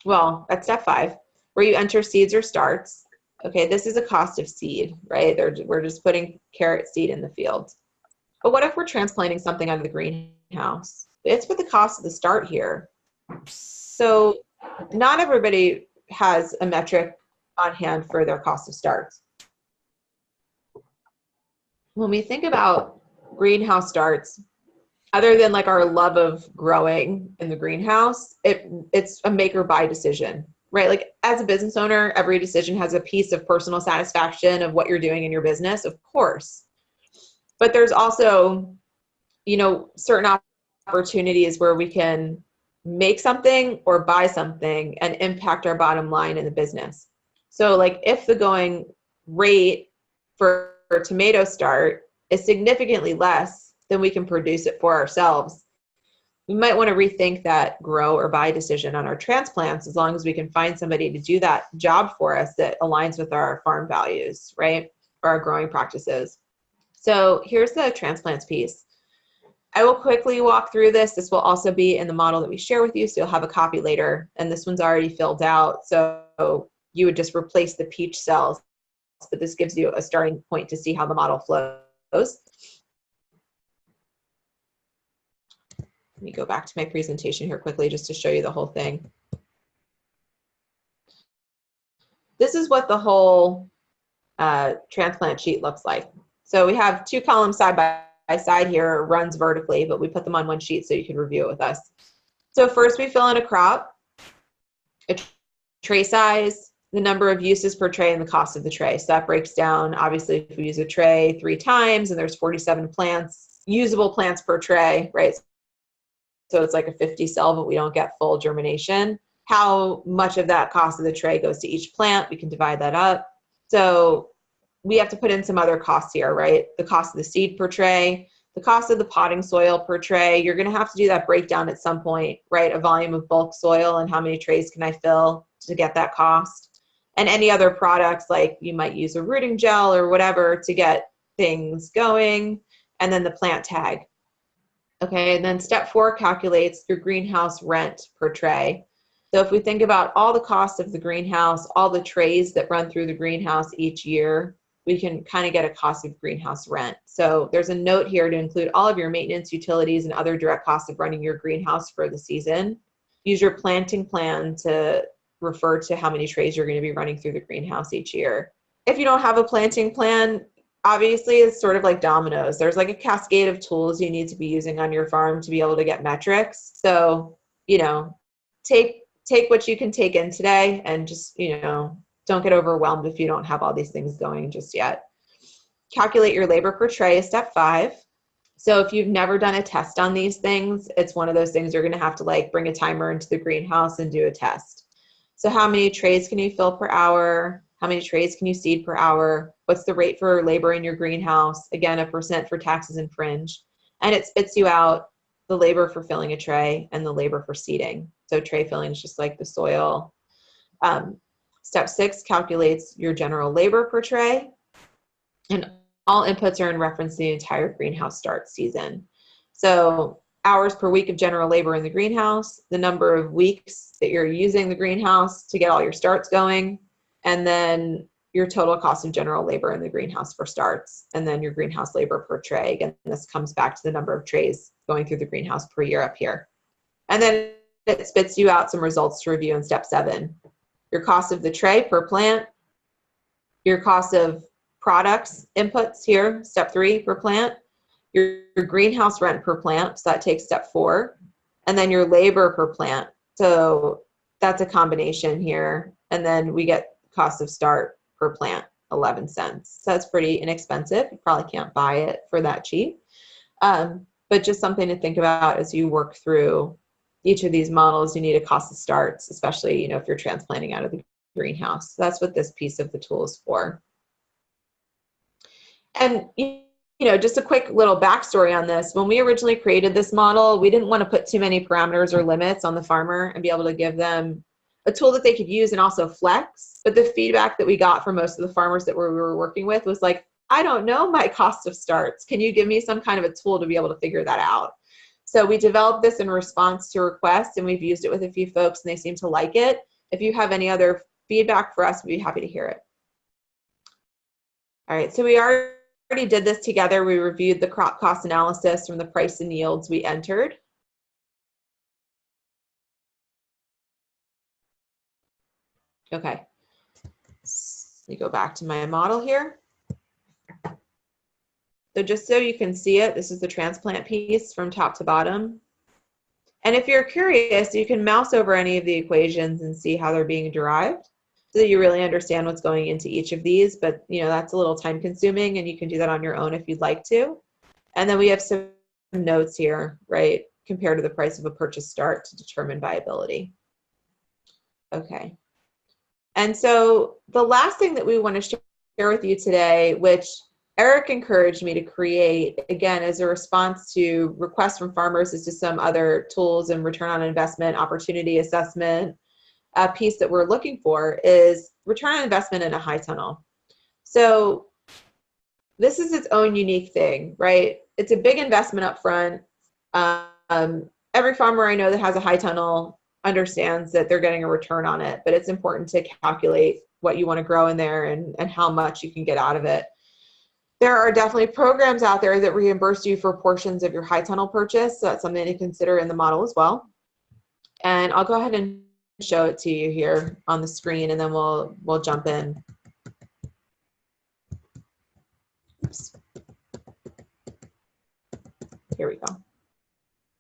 B: well, at step 5, where you enter seeds or starts, okay, this is a cost of seed, right? We're just putting carrot seed in the field. But what if we're transplanting something out of the greenhouse? It's with the cost of the start here. So not everybody has a metric on hand for their cost of starts. When we think about greenhouse starts, other than like our love of growing in the greenhouse, it's a make or buy decision. Right? Like as a business owner, every decision has a piece of personal satisfaction of what you're doing in your business, of course. But there's also, certain opportunities where we can make something or buy something and impact our bottom line in the business. So like if the going rate for tomato start is significantly less than we can produce it for ourselves, we might want to rethink that grow or buy decision on our transplants as long as we can find somebody to do that job for us that aligns with our farm values, right? Or our growing practices. So here's the transplants piece. I will quickly walk through this. This will also be in the model that we share with you, so you'll have a copy later. And this one's already filled out, so you would just replace the peach cells. But this gives you a starting point to see how the model flows. Let me go back to my presentation here quickly just to show you the whole thing. this is what the whole transplant sheet looks like. So we have 2 columns side by side here, it runs vertically, but we put them on one sheet so you can review it with us. So first we fill in a crop, a tray size, the number of uses per tray, and the cost of the tray. So that breaks down, obviously, if we use a tray 3 times and there's 47 plants, usable plants per tray, right? So it's like a 50 cell, but we don't get full germination. How much of that cost of the tray goes to each plant, we can divide that up. So we have to put in some other costs here, right? The cost of the seed per tray, the cost of the potting soil per tray. You're going to have to do that breakdown at some point, right? A volume of bulk soil and how many trays can I fill to get that cost. And any other products, like you might use a rooting gel or whatever to get things going. And then the plant tag. Okay, and then step 4 calculates your greenhouse rent per tray. So if we think about all the costs of the greenhouse, all the trays that run through the greenhouse each year, we can kind of get a cost of greenhouse rent. So there's a note here to include all of your maintenance, utilities, and other direct costs of running your greenhouse for the season. Use your planting plan to refer to how many trays you're going to be running through the greenhouse each year. If you don't have a planting plan, obviously it's sort of like dominoes. There's like a cascade of tools you need to be using on your farm to be able to get metrics. So, you know, take what you can take in today and just, you know, don't get overwhelmed if you don't have all these things going just yet. Calculate your labor per tray is step 5. So if you've never done a test on these things, it's one of those things you're going to have to like bring a timer into the greenhouse and do a test. So how many trays can you fill per hour? How many trays can you seed per hour? What's the rate for labor in your greenhouse? Again, a % for taxes and fringe. And it spits you out the labor for filling a tray and the labor for seeding. So tray filling is just like the soil. Step 6 calculates your general labor per tray. And all inputs are in reference to the entire greenhouse start season. So hours per week of general labor in the greenhouse, the number of weeks that you're using the greenhouse to get all your starts going, and then your total cost of general labor in the greenhouse for starts, and then your greenhouse labor per tray. Again, this comes back to the number of trays going through the greenhouse per year up here. And then it spits you out some results to review in step 7. Your cost of the tray per plant, your cost of products inputs here, step 3 per plant, your greenhouse rent per plant, so that takes step 4, and then your labor per plant. So that's a combination here. And then we get cost of start per plant, 11 cents. So that's pretty inexpensive. You probably can't buy it for that cheap. But just something to think about as you work through each of these models. You need a cost of starts, especially, you know, if you're transplanting out of the greenhouse. So that's what this piece of the tool is for. And, you know, just a quick little backstory on this. When we originally created this model, we didn't want to put too many parameters or limits on the farmer and be able to give them a tool that they could use and also flex. But the feedback that we got from most of the farmers that we were working with was like, I don't know my cost of starts. Can you give me some kind of a tool to be able to figure that out? So we developed this in response to requests, and we've used it with a few folks, and they seem to like it. If you have any other feedback for us, we'd be happy to hear it. All right, so we already did this together. We reviewed the crop cost analysis from the price and yields we entered. Okay, let me go back to my model here. So just so you can see it, this is the transplant piece from top to bottom. And if you're curious, you can mouse over any of the equations and see how they're being derived so that you really understand what's going into each of these. But, you know, that's a little time consuming, and you can do that on your own if you'd like to. And then we have some notes here, right, compared to the price of a purchase start to determine viability. Okay. And so the last thing that we want to share with you today, which Eric encouraged me to create, again, as a response to requests from farmers as to some other tools and return on investment, opportunity assessment piece that we're looking for, is return on investment in a high tunnel. So this is its own unique thing, right? It's a big investment up front. Every farmer I know that has a high tunnel understands that they're getting a return on it, but it's important to calculate what you want to grow in there and how much you can get out of it. There are definitely programs out there that reimburse you for portions of your high tunnel purchase, so that's something to consider in the model as well. And I'll go ahead and show it to you here on the screen, and then we'll jump in. Oops. Here we go.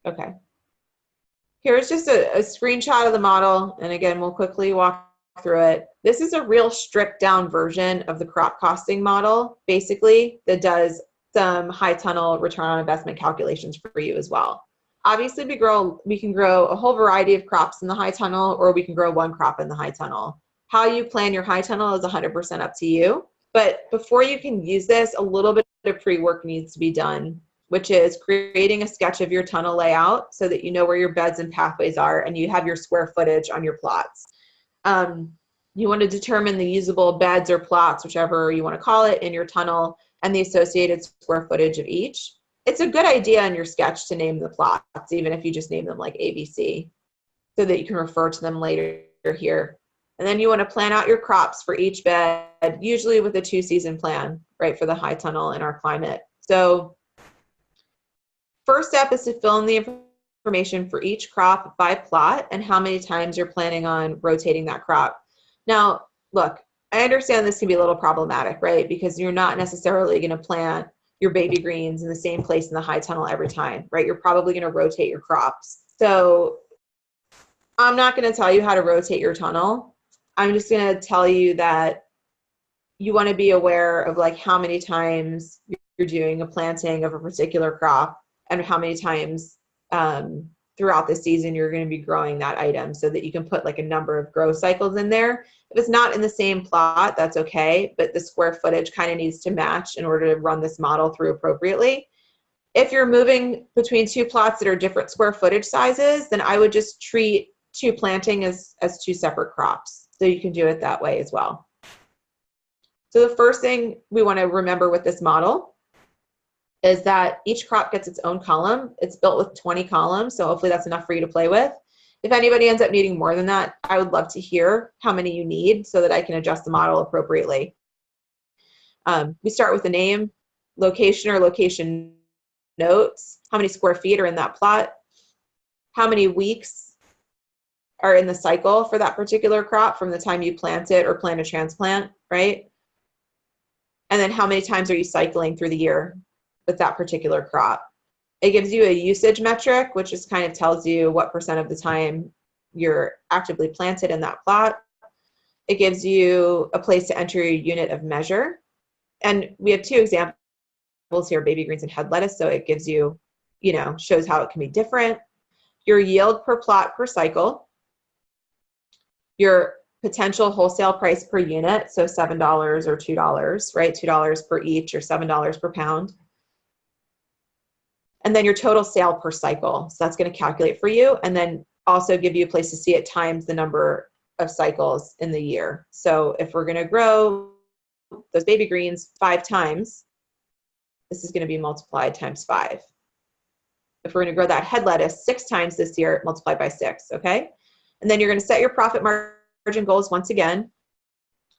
B: Okay. Here's just a screenshot of the model, and again, we'll quickly walk through it. This is a real stripped down version of the crop costing model, basically, that does some high tunnel return on investment calculations for you as well. Obviously, we can grow a whole variety of crops in the high tunnel, or we can grow one crop in the high tunnel. How you plan your high tunnel is 100% up to you. But before you can use this, a little bit of pre-work needs to be done, which is creating a sketch of your tunnel layout so that you know where your beds and pathways are and you have your square footage on your plots. You want to determine the usable beds or plots, whichever you want to call it, in your tunnel and the associated square footage of each. It's a good idea in your sketch to name the plots, even if you just name them like ABC, so that you can refer to them later here. And then you want to plan out your crops for each bed, usually with a 2-season plan, right, for the high tunnel in our climate. So first step is to fill in the information for each crop by plot and how many times you're planning on rotating that crop. Now, look, I understand this can be a little problematic, right? Because you're not necessarily going to plant your baby greens in the same place in the high tunnel every time, right? You're probably going to rotate your crops. So I'm not going to tell you how to rotate your tunnel. I'm just going to tell you that you want to be aware of like how many times you're doing a planting of a particular crop and how many times throughout the season you're going to be growing that item, so that you can put like a number of grow cycles in there. If it's not in the same plot, that's okay, but the square footage kind of needs to match in order to run this model through appropriately. If you're moving between two plots that are different square footage sizes, then I would just treat two planting as two separate crops. So you can do it that way as well. So the first thing we want to remember with this model is that each crop gets its own column. It's built with 20 columns, so hopefully that's enough for you to play with. If anybody ends up needing more than that, I would love to hear how many you need so that I can adjust the model appropriately. We start with the name, location or location notes, how many square feet are in that plot, how many weeks are in the cycle for that particular crop from the time you plant it or plan a transplant, right? And then how many times are you cycling through the year with that particular crop? It gives you a usage metric, which just kind of tells you what % of the time you're actively planted in that plot. It gives you a place to enter your unit of measure. And we have two examples here, baby greens and head lettuce. So it gives you, shows how it can be different. Your yield per plot per cycle. Your potential wholesale price per unit, so $7 or $2, right? $2 per each or $7 per pound. And then your total sale per cycle. So that's going to calculate for you and then also give you a place to see it times the number of cycles in the year. So if we're going to grow those baby greens 5 times, this is going to be multiplied times 5. If we're going to grow that head lettuce 6 times this year, multiplied by 6, okay? And then you're going to set your profit margin goals once again,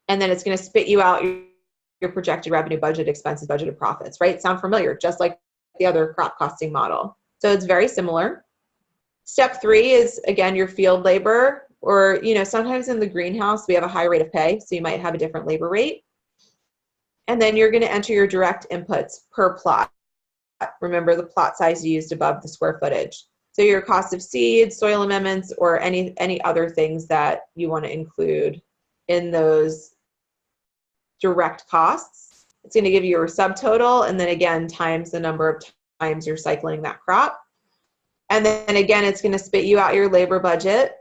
B: and then it's going to spit you out your projected revenue, budget expenses, budgeted profits, right? Sound familiar? Just like the other crop costing model. So it's very similar. Step 3 is, again, your field labor, or, sometimes in the greenhouse, we have a high rate of pay, so you might have a different labor rate. And then you're going to enter your direct inputs per plot. Remember the plot size used above the square footage. So your cost of seeds, soil amendments, or any other things that you want to include in those direct costs. It's going to give you your subtotal, and then again, times the number of times you're cycling that crop. And then again, it's going to spit you out your labor budget,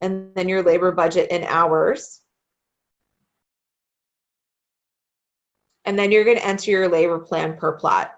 B: and then your labor budget in hours. And then you're going to enter your labor plan per plot.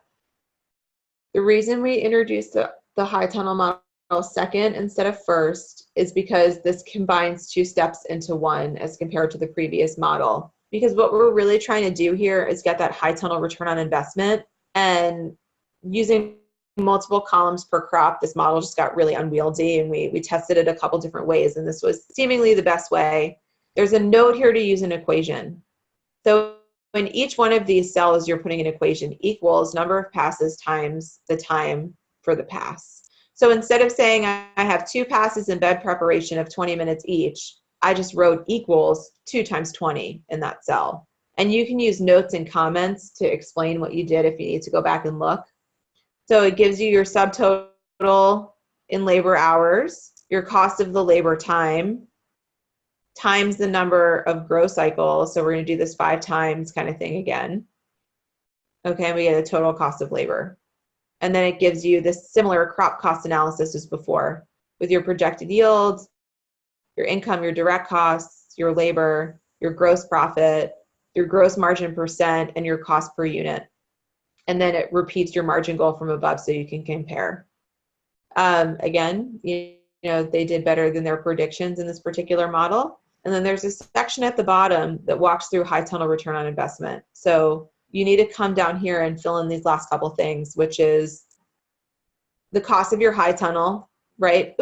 B: The reason we introduced the high tunnel model second instead of first is because this combines 2 steps into one as compared to the previous model. Because what we're really trying to do here is get that high tunnel return on investment, and using multiple columns per crop, this model just got really unwieldy, and we tested it a couple different ways, and this was seemingly the best way. There's a note here to use an equation. So in each one of these cells, you're putting an equation equals number of passes times the time for the pass. So instead of saying I have 2 passes in bed preparation of 20 minutes each, I just wrote equals 2 times 20 in that cell. And you can use notes and comments to explain what you did if you need to go back and look. So it gives you your subtotal in labor hours, your cost of the labor time, times the number of grow cycles. So we're going to do this 5 times kind of thing again. Okay, we get a total cost of labor. And then it gives you this similar crop cost analysis as before with your projected yields, your income, your direct costs, your labor, your gross profit, your gross margin percent, and your cost per unit. And then it repeats your margin goal from above so you can compare. Again, you know, they did better than their predictions in this particular model. And then there's a section at the bottom that walks through high tunnel return on investment. So you need to come down here and fill in these last couple things, which is the cost of your high tunnel, right?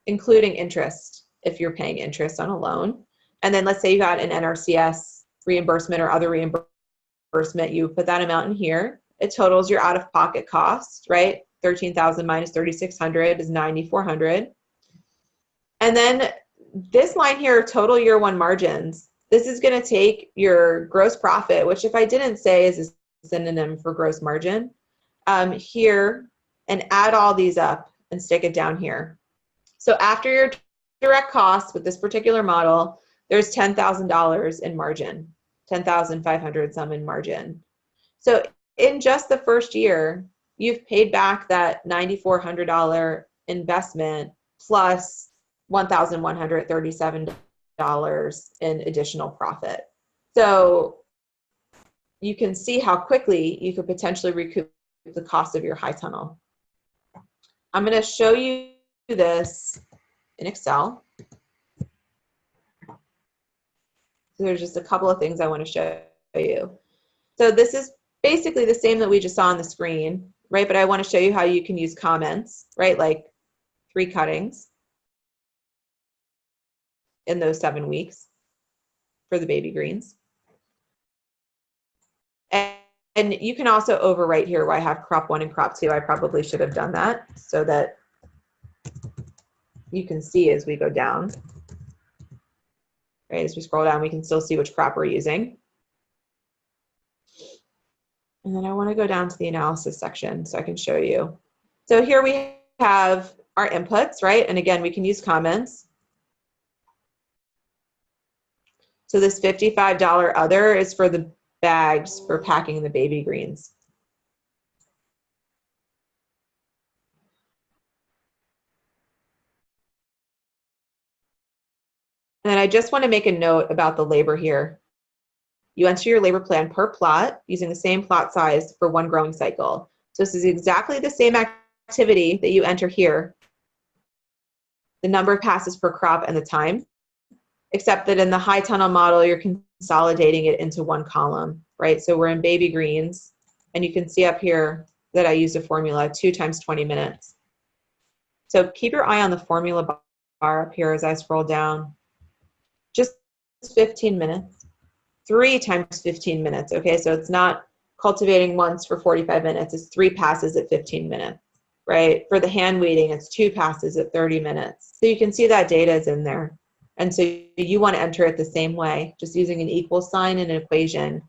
B: Including interest if you're paying interest on a loan. And then let's say you got an NRCS reimbursement or other reimbursement, you put that amount in here. It totals your out-of-pocket cost, right? 13,000 minus 3,600 is 9,400. And then this line here, total year one margins, this is going to take your gross profit, which if I didn't say is a synonym for gross margin, here, and add all these up and stick it down here. So after your direct costs with this particular model, there's $10,000 in margin, 10,500 some in margin. So in just the first year, you've paid back that $9,400 investment plus $1,137 in additional profit. So you can see how quickly you could potentially recoup the cost of your high tunnel. I'm going to show you this in Excel. So there's just a couple of things I want to show you. So this is basically the same that we just saw on the screen, right? But I want to show you how you can use comments, right? Like 3 cuttings in those 7 weeks for the baby greens. And you can also overwrite here where I have crop 1 and crop 2. I probably should have done that so that you can see as we go down. Right, as we scroll down, we can still see which crop we're using. And then I want to go down to the analysis section so I can show you. So here we have our inputs, right? And again, we can use comments. So this $55 other is for the bags for packing the baby greens. And then I just want to make a note about the labor here. You enter your labor plan per plot using the same plot size for 1 growing cycle. So this is exactly the same activity that you enter here, the number of passes per crop and the time, except that in the high tunnel model, you're consolidating it into 1 column, right? So we're in baby greens, and you can see up here that I used a formula, 2 times 20 minutes. So keep your eye on the formula bar up here as I scroll down. Just 15 minutes. 3 times 15 minutes, okay? So it's not cultivating once for 45 minutes. It's 3 passes at 15 minutes, right? For the hand weeding, it's 2 passes at 30 minutes. So you can see that data is in there. And so you want to enter it the same way, just using an equal sign and an equation.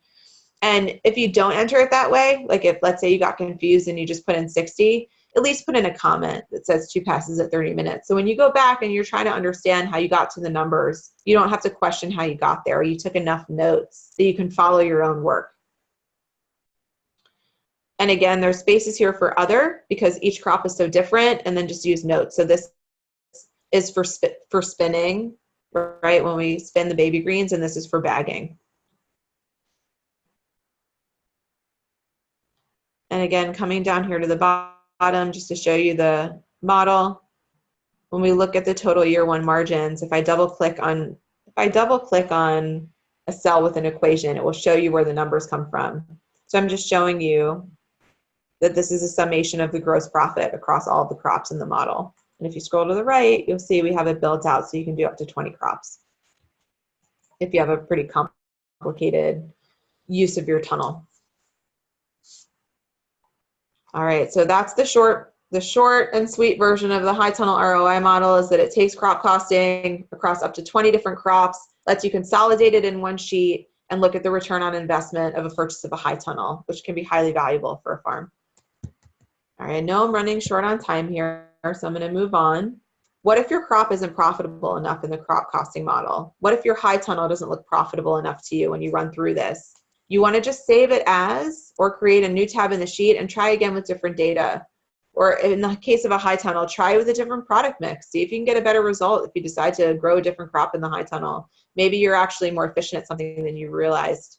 B: And if you don't enter it that way, like if, let's say you got confused and you just put in 60, at least put in a comment that says 2 passes at 30 minutes. So when you go back and you're trying to understand how you got to the numbers, you don't have to question how you got there. You took enough notes so you can follow your own work. And again, there's spaces here for other because each crop is so different, and then just use notes. So this is for spinning, right? When we spin the baby greens, and this is for bagging. And again, coming down here to the bottom, just to show you the model. When we look at the total year 1 margins, if I double click on a cell with an equation, it will show you where the numbers come from. So I'm just showing you that this is a summation of the gross profit across all the crops in the model. And if you scroll to the right, you'll see we have it built out so you can do up to 20 crops if you have a pretty complicated use of your tunnel. All right, so that's the short the short and sweet version of the high tunnel ROI model is that it takes crop costing across up to 20 different crops, lets you consolidate it in one sheet, and look at the return on investment of a purchase of a high tunnel, which can be highly valuable for a farm. All right, I know I'm running short on time here, so I'm going to move on. What if your crop isn't profitable enough in the crop costing model? What if your high tunnel doesn't look profitable enough to you when you run through this? You want to just save it as, or create a new tab in the sheet and try again with different data. Or in the case of a high tunnel, try with a different product mix. See if you can get a better result if you decide to grow a different crop in the high tunnel. Maybe you're actually more efficient at something than you realized.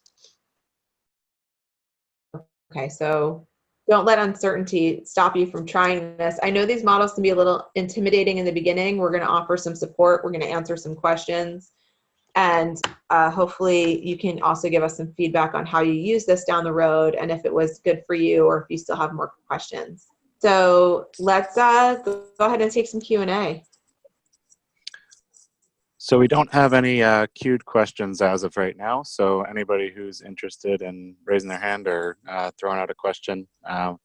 B: Okay, so don't let uncertainty stop you from trying this. I know these models can be a little intimidating in the beginning. We're going to offer some support. We're going to answer some questions. And hopefully you can also give us some feedback on how you use this down the road and if it was good for you or if you still have more questions. So let's go ahead and take some Q&A.
A: So we don't have any queued questions as of right now. So anybody who's interested in raising their hand or throwing out a question,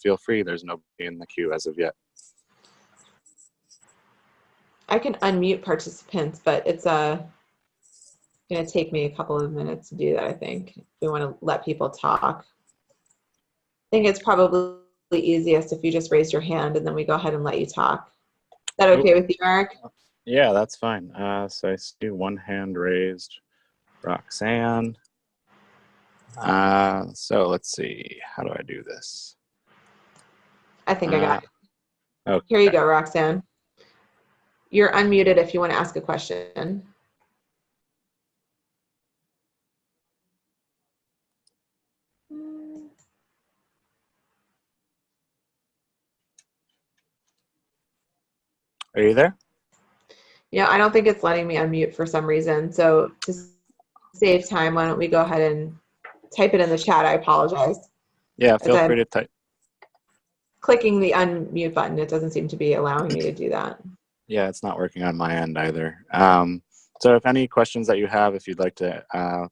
A: feel free. There's nobody in the queue as of yet.
B: I can unmute participants, but it's going to take me a couple of minutes to do that, I think. If we want to let people talk. I think it's probably easiest if you just raise your hand and then we go ahead and let you talk. Is that okay with you, Eric?
A: Yeah, that's fine. So I see one hand raised. Roxanne. So let's see. How do I do this?
B: I think I got it.
A: Okay.
B: Here you go, Roxanne. You're unmuted if you want to ask a question.
A: Are you there?
B: Yeah, I don't think it's letting me unmute for some reason. So to save time, why don't we go ahead and type it in the chat? I apologize.
A: Yeah, feel free to type.
B: Clicking the unmute button, it doesn't seem to be allowing me to do that.
A: Yeah, it's not working on my end either. So if any questions that you have, if you'd like to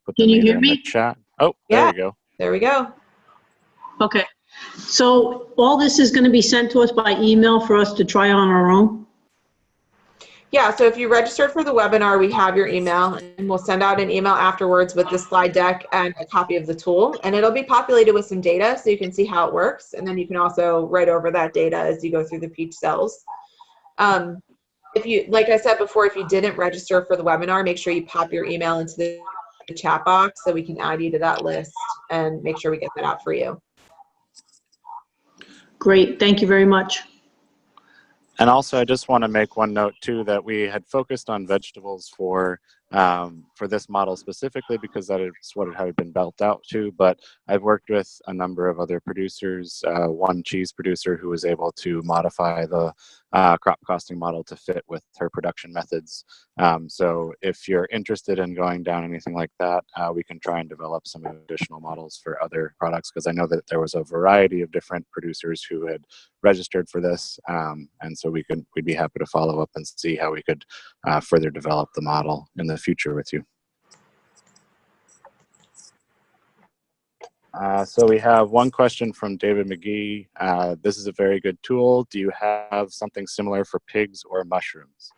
A: put them either in the chat. Oh, there you go.
B: There we go.
C: Okay. So all this is going to be sent to us by email for us to try on our own?
B: Yeah, so if you registered for the webinar, we have your email, and we'll send out an email afterwards with the slide deck and a copy of the tool, and it'll be populated with some data so you can see how it works, and then you can also write over that data as you go through the peach cells. If you, like I said before, if you didn't register for the webinar, make sure you pop your email into the chat box so we can add you to that list and make sure we get that out for you.
C: Great, thank you very much.
A: And also, I just want to make one note too that we had focused on vegetables for this model specifically because that is what it had been built out to. But I've worked with a number of other producers. One cheese producer who was able to modify the crop costing model to fit with her production methods. So if you're interested in going down anything like that, we can try and develop some additional models for other products because I know that there was a variety of different producers who had registered for this, and so we'd be happy to follow up and see how we could further develop the model in the future with you. So we have one question from David McGee. This is a very good tool. Do you have something similar for pigs or mushrooms?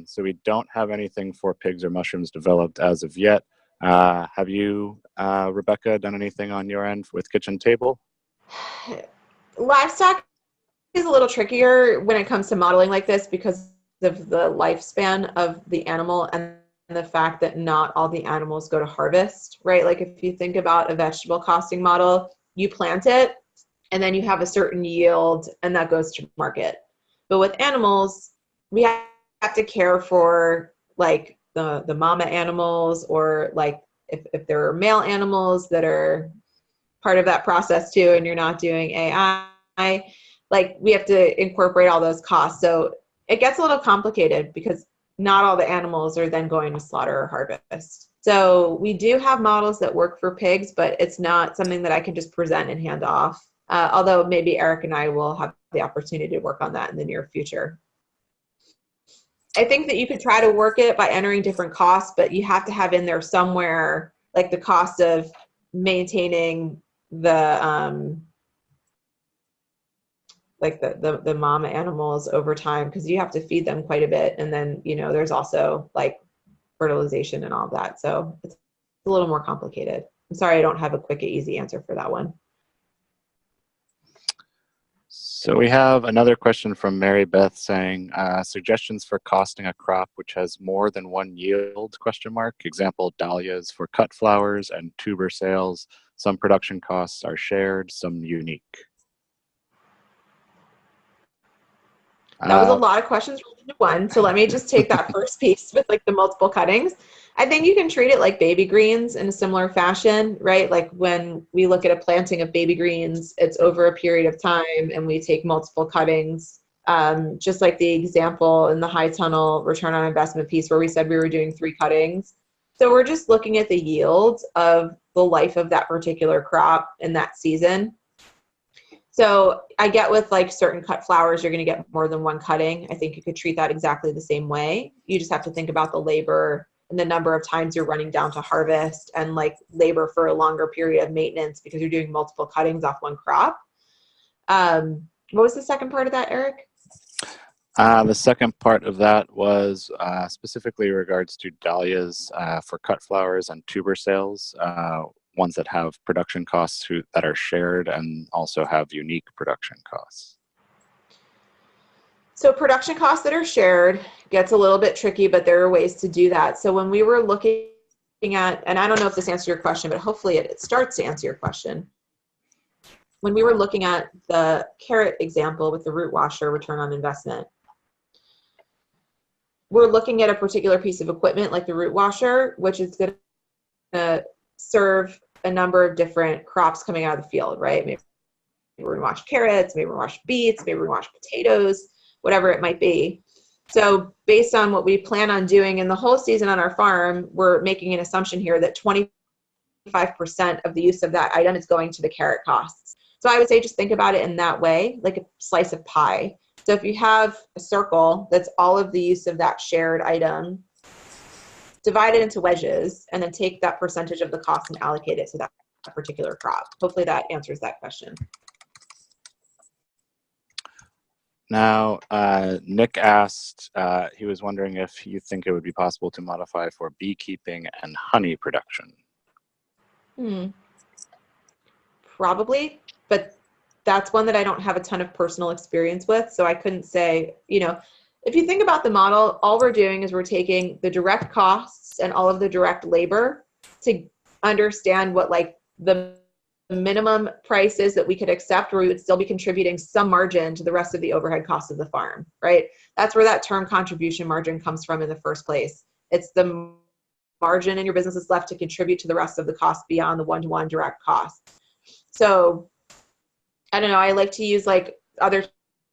A: So we don't have anything for pigs or mushrooms developed as of yet. Have you, Rebecca, done anything on your end with Kitchen Table?
B: Livestock is a little trickier when it comes to modeling like this because of the lifespan of the animal and the fact that not all the animals go to harvest, right? Like if you think about a vegetable costing model, you plant it and then you have a certain yield and that goes to market. But with animals, we have to care for like the mama animals or like if there are male animals that are part of that process too and you're not doing AI, like we have to incorporate all those costs. So it gets a little complicated because not all the animals are then going to slaughter or harvest. So we do have models that work for pigs, but it's not something that I can just present and hand off. Although maybe Eric and I will have the opportunity to work on that in the near future. I think that you could try to work it by entering different costs, but you have to have in there somewhere like the cost of maintaining the like the mama animals over time, because you have to feed them quite a bit. And then, there's also like fertilization and all that. So it's a little more complicated. I'm sorry, I don't have a quick, easy answer for that one.
A: So we have another question from Mary Beth saying, suggestions for costing a crop which has more than one yield, ? Example, dahlias for cut flowers and tuber sales. Some production costs are shared, some unique.
B: That was a lot of questions rolled into one. So let me just take that first piece with like the multiple cuttings. I think you can treat it like baby greens in a similar fashion, right? Like when we look at a planting of baby greens, it's over a period of time and we take multiple cuttings. Just like the example in the high tunnel return on investment piece where we said we were doing 3 cuttings. So we're just looking at the yield of the life of that particular crop in that season. So I get with like certain cut flowers, you're going to get more than one cutting. I think you could treat that exactly the same way. You just have to think about the labor and the number of times you're running down to harvest and like labor for a longer period of maintenance because you're doing multiple cuttings off one crop. What was the second part of that, Eric?
A: The second part of that was specifically in regards to dahlias for cut flowers and tuber sales. Ones that have production costs that are shared and also have unique production costs.
B: So production costs that are shared gets a little bit tricky, but there are ways to do that. So when we were looking at, and I don't know if this answers your question, but hopefully it starts to answer your question. When we were looking at the carrot example with the root washer return on investment, we're looking at a particular piece of equipment like the root washer, which is going to serve a number of different crops coming out of the field, right? Maybe we're going to wash carrots, maybe we're going to wash beets, maybe we're going to wash potatoes, whatever it might be. So based on what we plan on doing in the whole season on our farm, we're making an assumption here that 25% of the use of that item is going to the carrot costs. So I would say just think about it in that way, like a slice of pie. So if you have a circle that's all of the use of that shared item, divide it into wedges, and then take that percentage of the cost and allocate it to that particular crop. Hopefully that answers that question.
A: Now, Nick asked, he was wondering if you think it would be possible to modify for beekeeping and honey production.
B: Probably, but that's one that I don't have a ton of personal experience with, so I couldn't say, if you think about the model, all we're doing is we're taking the direct costs and all of the direct labor to understand what like the minimum price is that we could accept where we would still be contributing some margin to the rest of the overhead costs of the farm, right? That's where that term contribution margin comes from in the first place. It's the margin in your business is left to contribute to the rest of the cost beyond the one-to-one direct cost. So I don't know, I like to use like other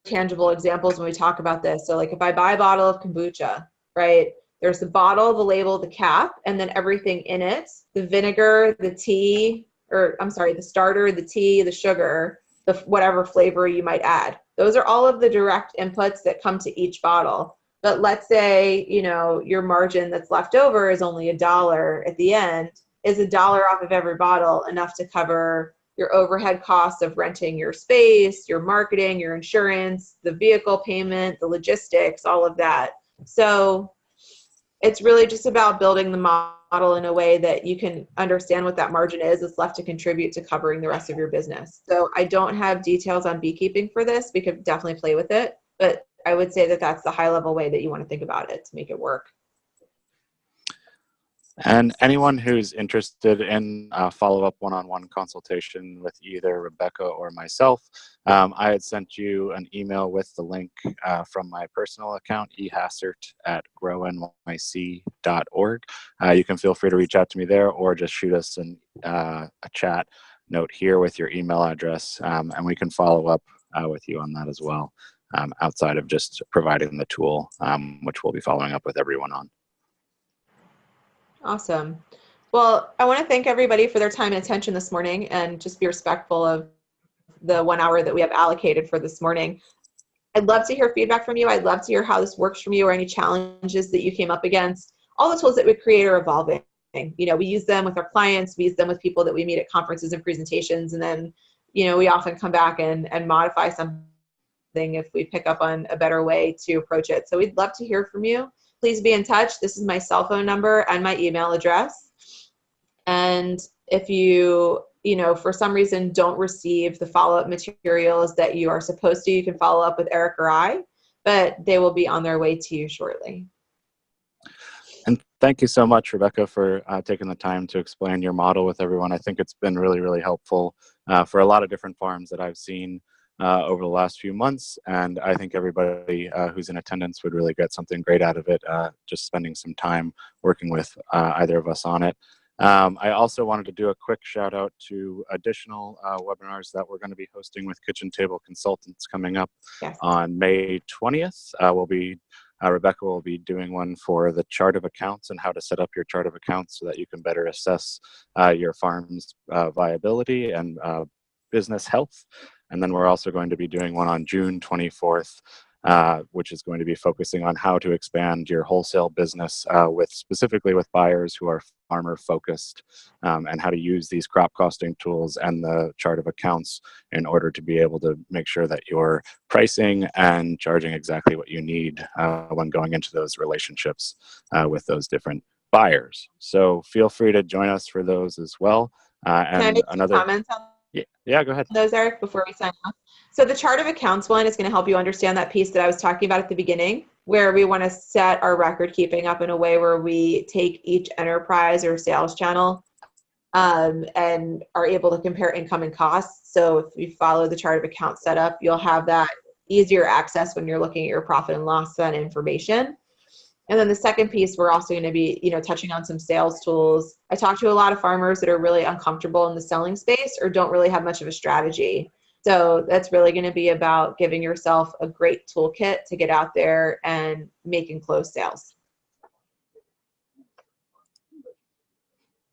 B: tangible examples when we talk about this. So like if I buy a bottle of kombucha, right? There's the bottle, the label, the cap, and then everything in it, the vinegar, the tea, the starter, the tea, the sugar, the whatever flavor you might add. Those are all of the direct inputs that come to each bottle. But let's say, your margin that's left over is only $1 at the end. Is $1 off of every bottle enough to cover your overhead costs of renting your space, your marketing, your insurance, the vehicle payment, the logistics, all of that? So it's really just about building the model in a way that you can understand what that margin is that's left to contribute to covering the rest of your business. So I don't have details on beekeeping for this. We could definitely play with it, but I would say that that's the high level way that you want to think about it to make it work.
A: And anyone who's interested in a follow-up one-on-one consultation with either Rebecca or myself, I had sent you an email with the link from my personal account, ehassert@grownyc.org. You can feel free to reach out to me there or just shoot us a chat note here with your email address, and we can follow up with you on that as well, outside of just providing the tool, which we'll be following up with everyone on.
B: Awesome. Well, I want to thank everybody for their time and attention this morning and just be respectful of the 1 hour that we have allocated for this morning. I'd love to hear feedback from you. I'd love to hear how this works from you or any challenges that you came up against. All the tools that we create are evolving. We use them with our clients. We use them with people that we meet at conferences and presentations. And then, we often come back and modify something if we pick up on a better way to approach it. So we'd love to hear from you. Please be in touch. This is my cell phone number and my email address. And if you for some reason don't receive the follow-up materials that you are supposed to, you can follow up with Eric or I, but they will be on their way to you shortly.
A: And thank you so much, Rebecca, for taking the time to explain your model with everyone. I think it's been really, really helpful for a lot of different farms that I've seen over the last few months. And I think everybody who's in attendance would really get something great out of it, just spending some time working with either of us on it. I also wanted to do a quick shout out to additional webinars that we're going to be hosting with Kitchen Table Consultants coming up on May 20th. Rebecca will be doing one for the chart of accounts and how to set up your chart of accounts so that you can better assess your farm's viability and business health. And then we're also going to be doing one on June 24th, which is going to be focusing on how to expand your wholesale business specifically with buyers who are farmer focused, and how to use these crop costing tools and the chart of accounts in order to be able to make sure that you're pricing and charging exactly what you need when going into those relationships with those different buyers. So feel free to join us for those as well.
B: Can I make some comments on
A: Yeah, go ahead.
B: those, Eric, before we sign off? So the chart of accounts one is going to help you understand that piece that I was talking about at the beginning, where we want to set our record keeping up in a way where we take each enterprise or sales channel and are able to compare income and costs. So if you follow the chart of accounts setup, you'll have that easier access when you're looking at your profit and loss and information. And then the second piece, we're also going to be, touching on some sales tools. I talk to a lot of farmers that are really uncomfortable in the selling space or don't really have much of a strategy. So that's really going to be about giving yourself a great toolkit to get out there and make and close sales.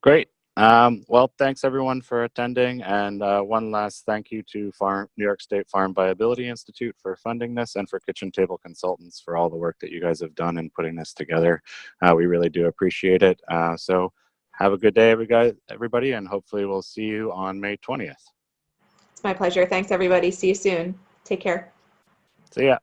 A: Great. Well, thanks everyone for attending. And one last thank you to New York State Farm Viability Institute for funding this, and for Kitchen Table Consultants for all the work that you guys have done in putting this together. We really do appreciate it. So have a good day, everybody, and hopefully we'll see you on May 20th.
B: It's my pleasure. Thanks, everybody. See you soon. Take care.
A: See ya.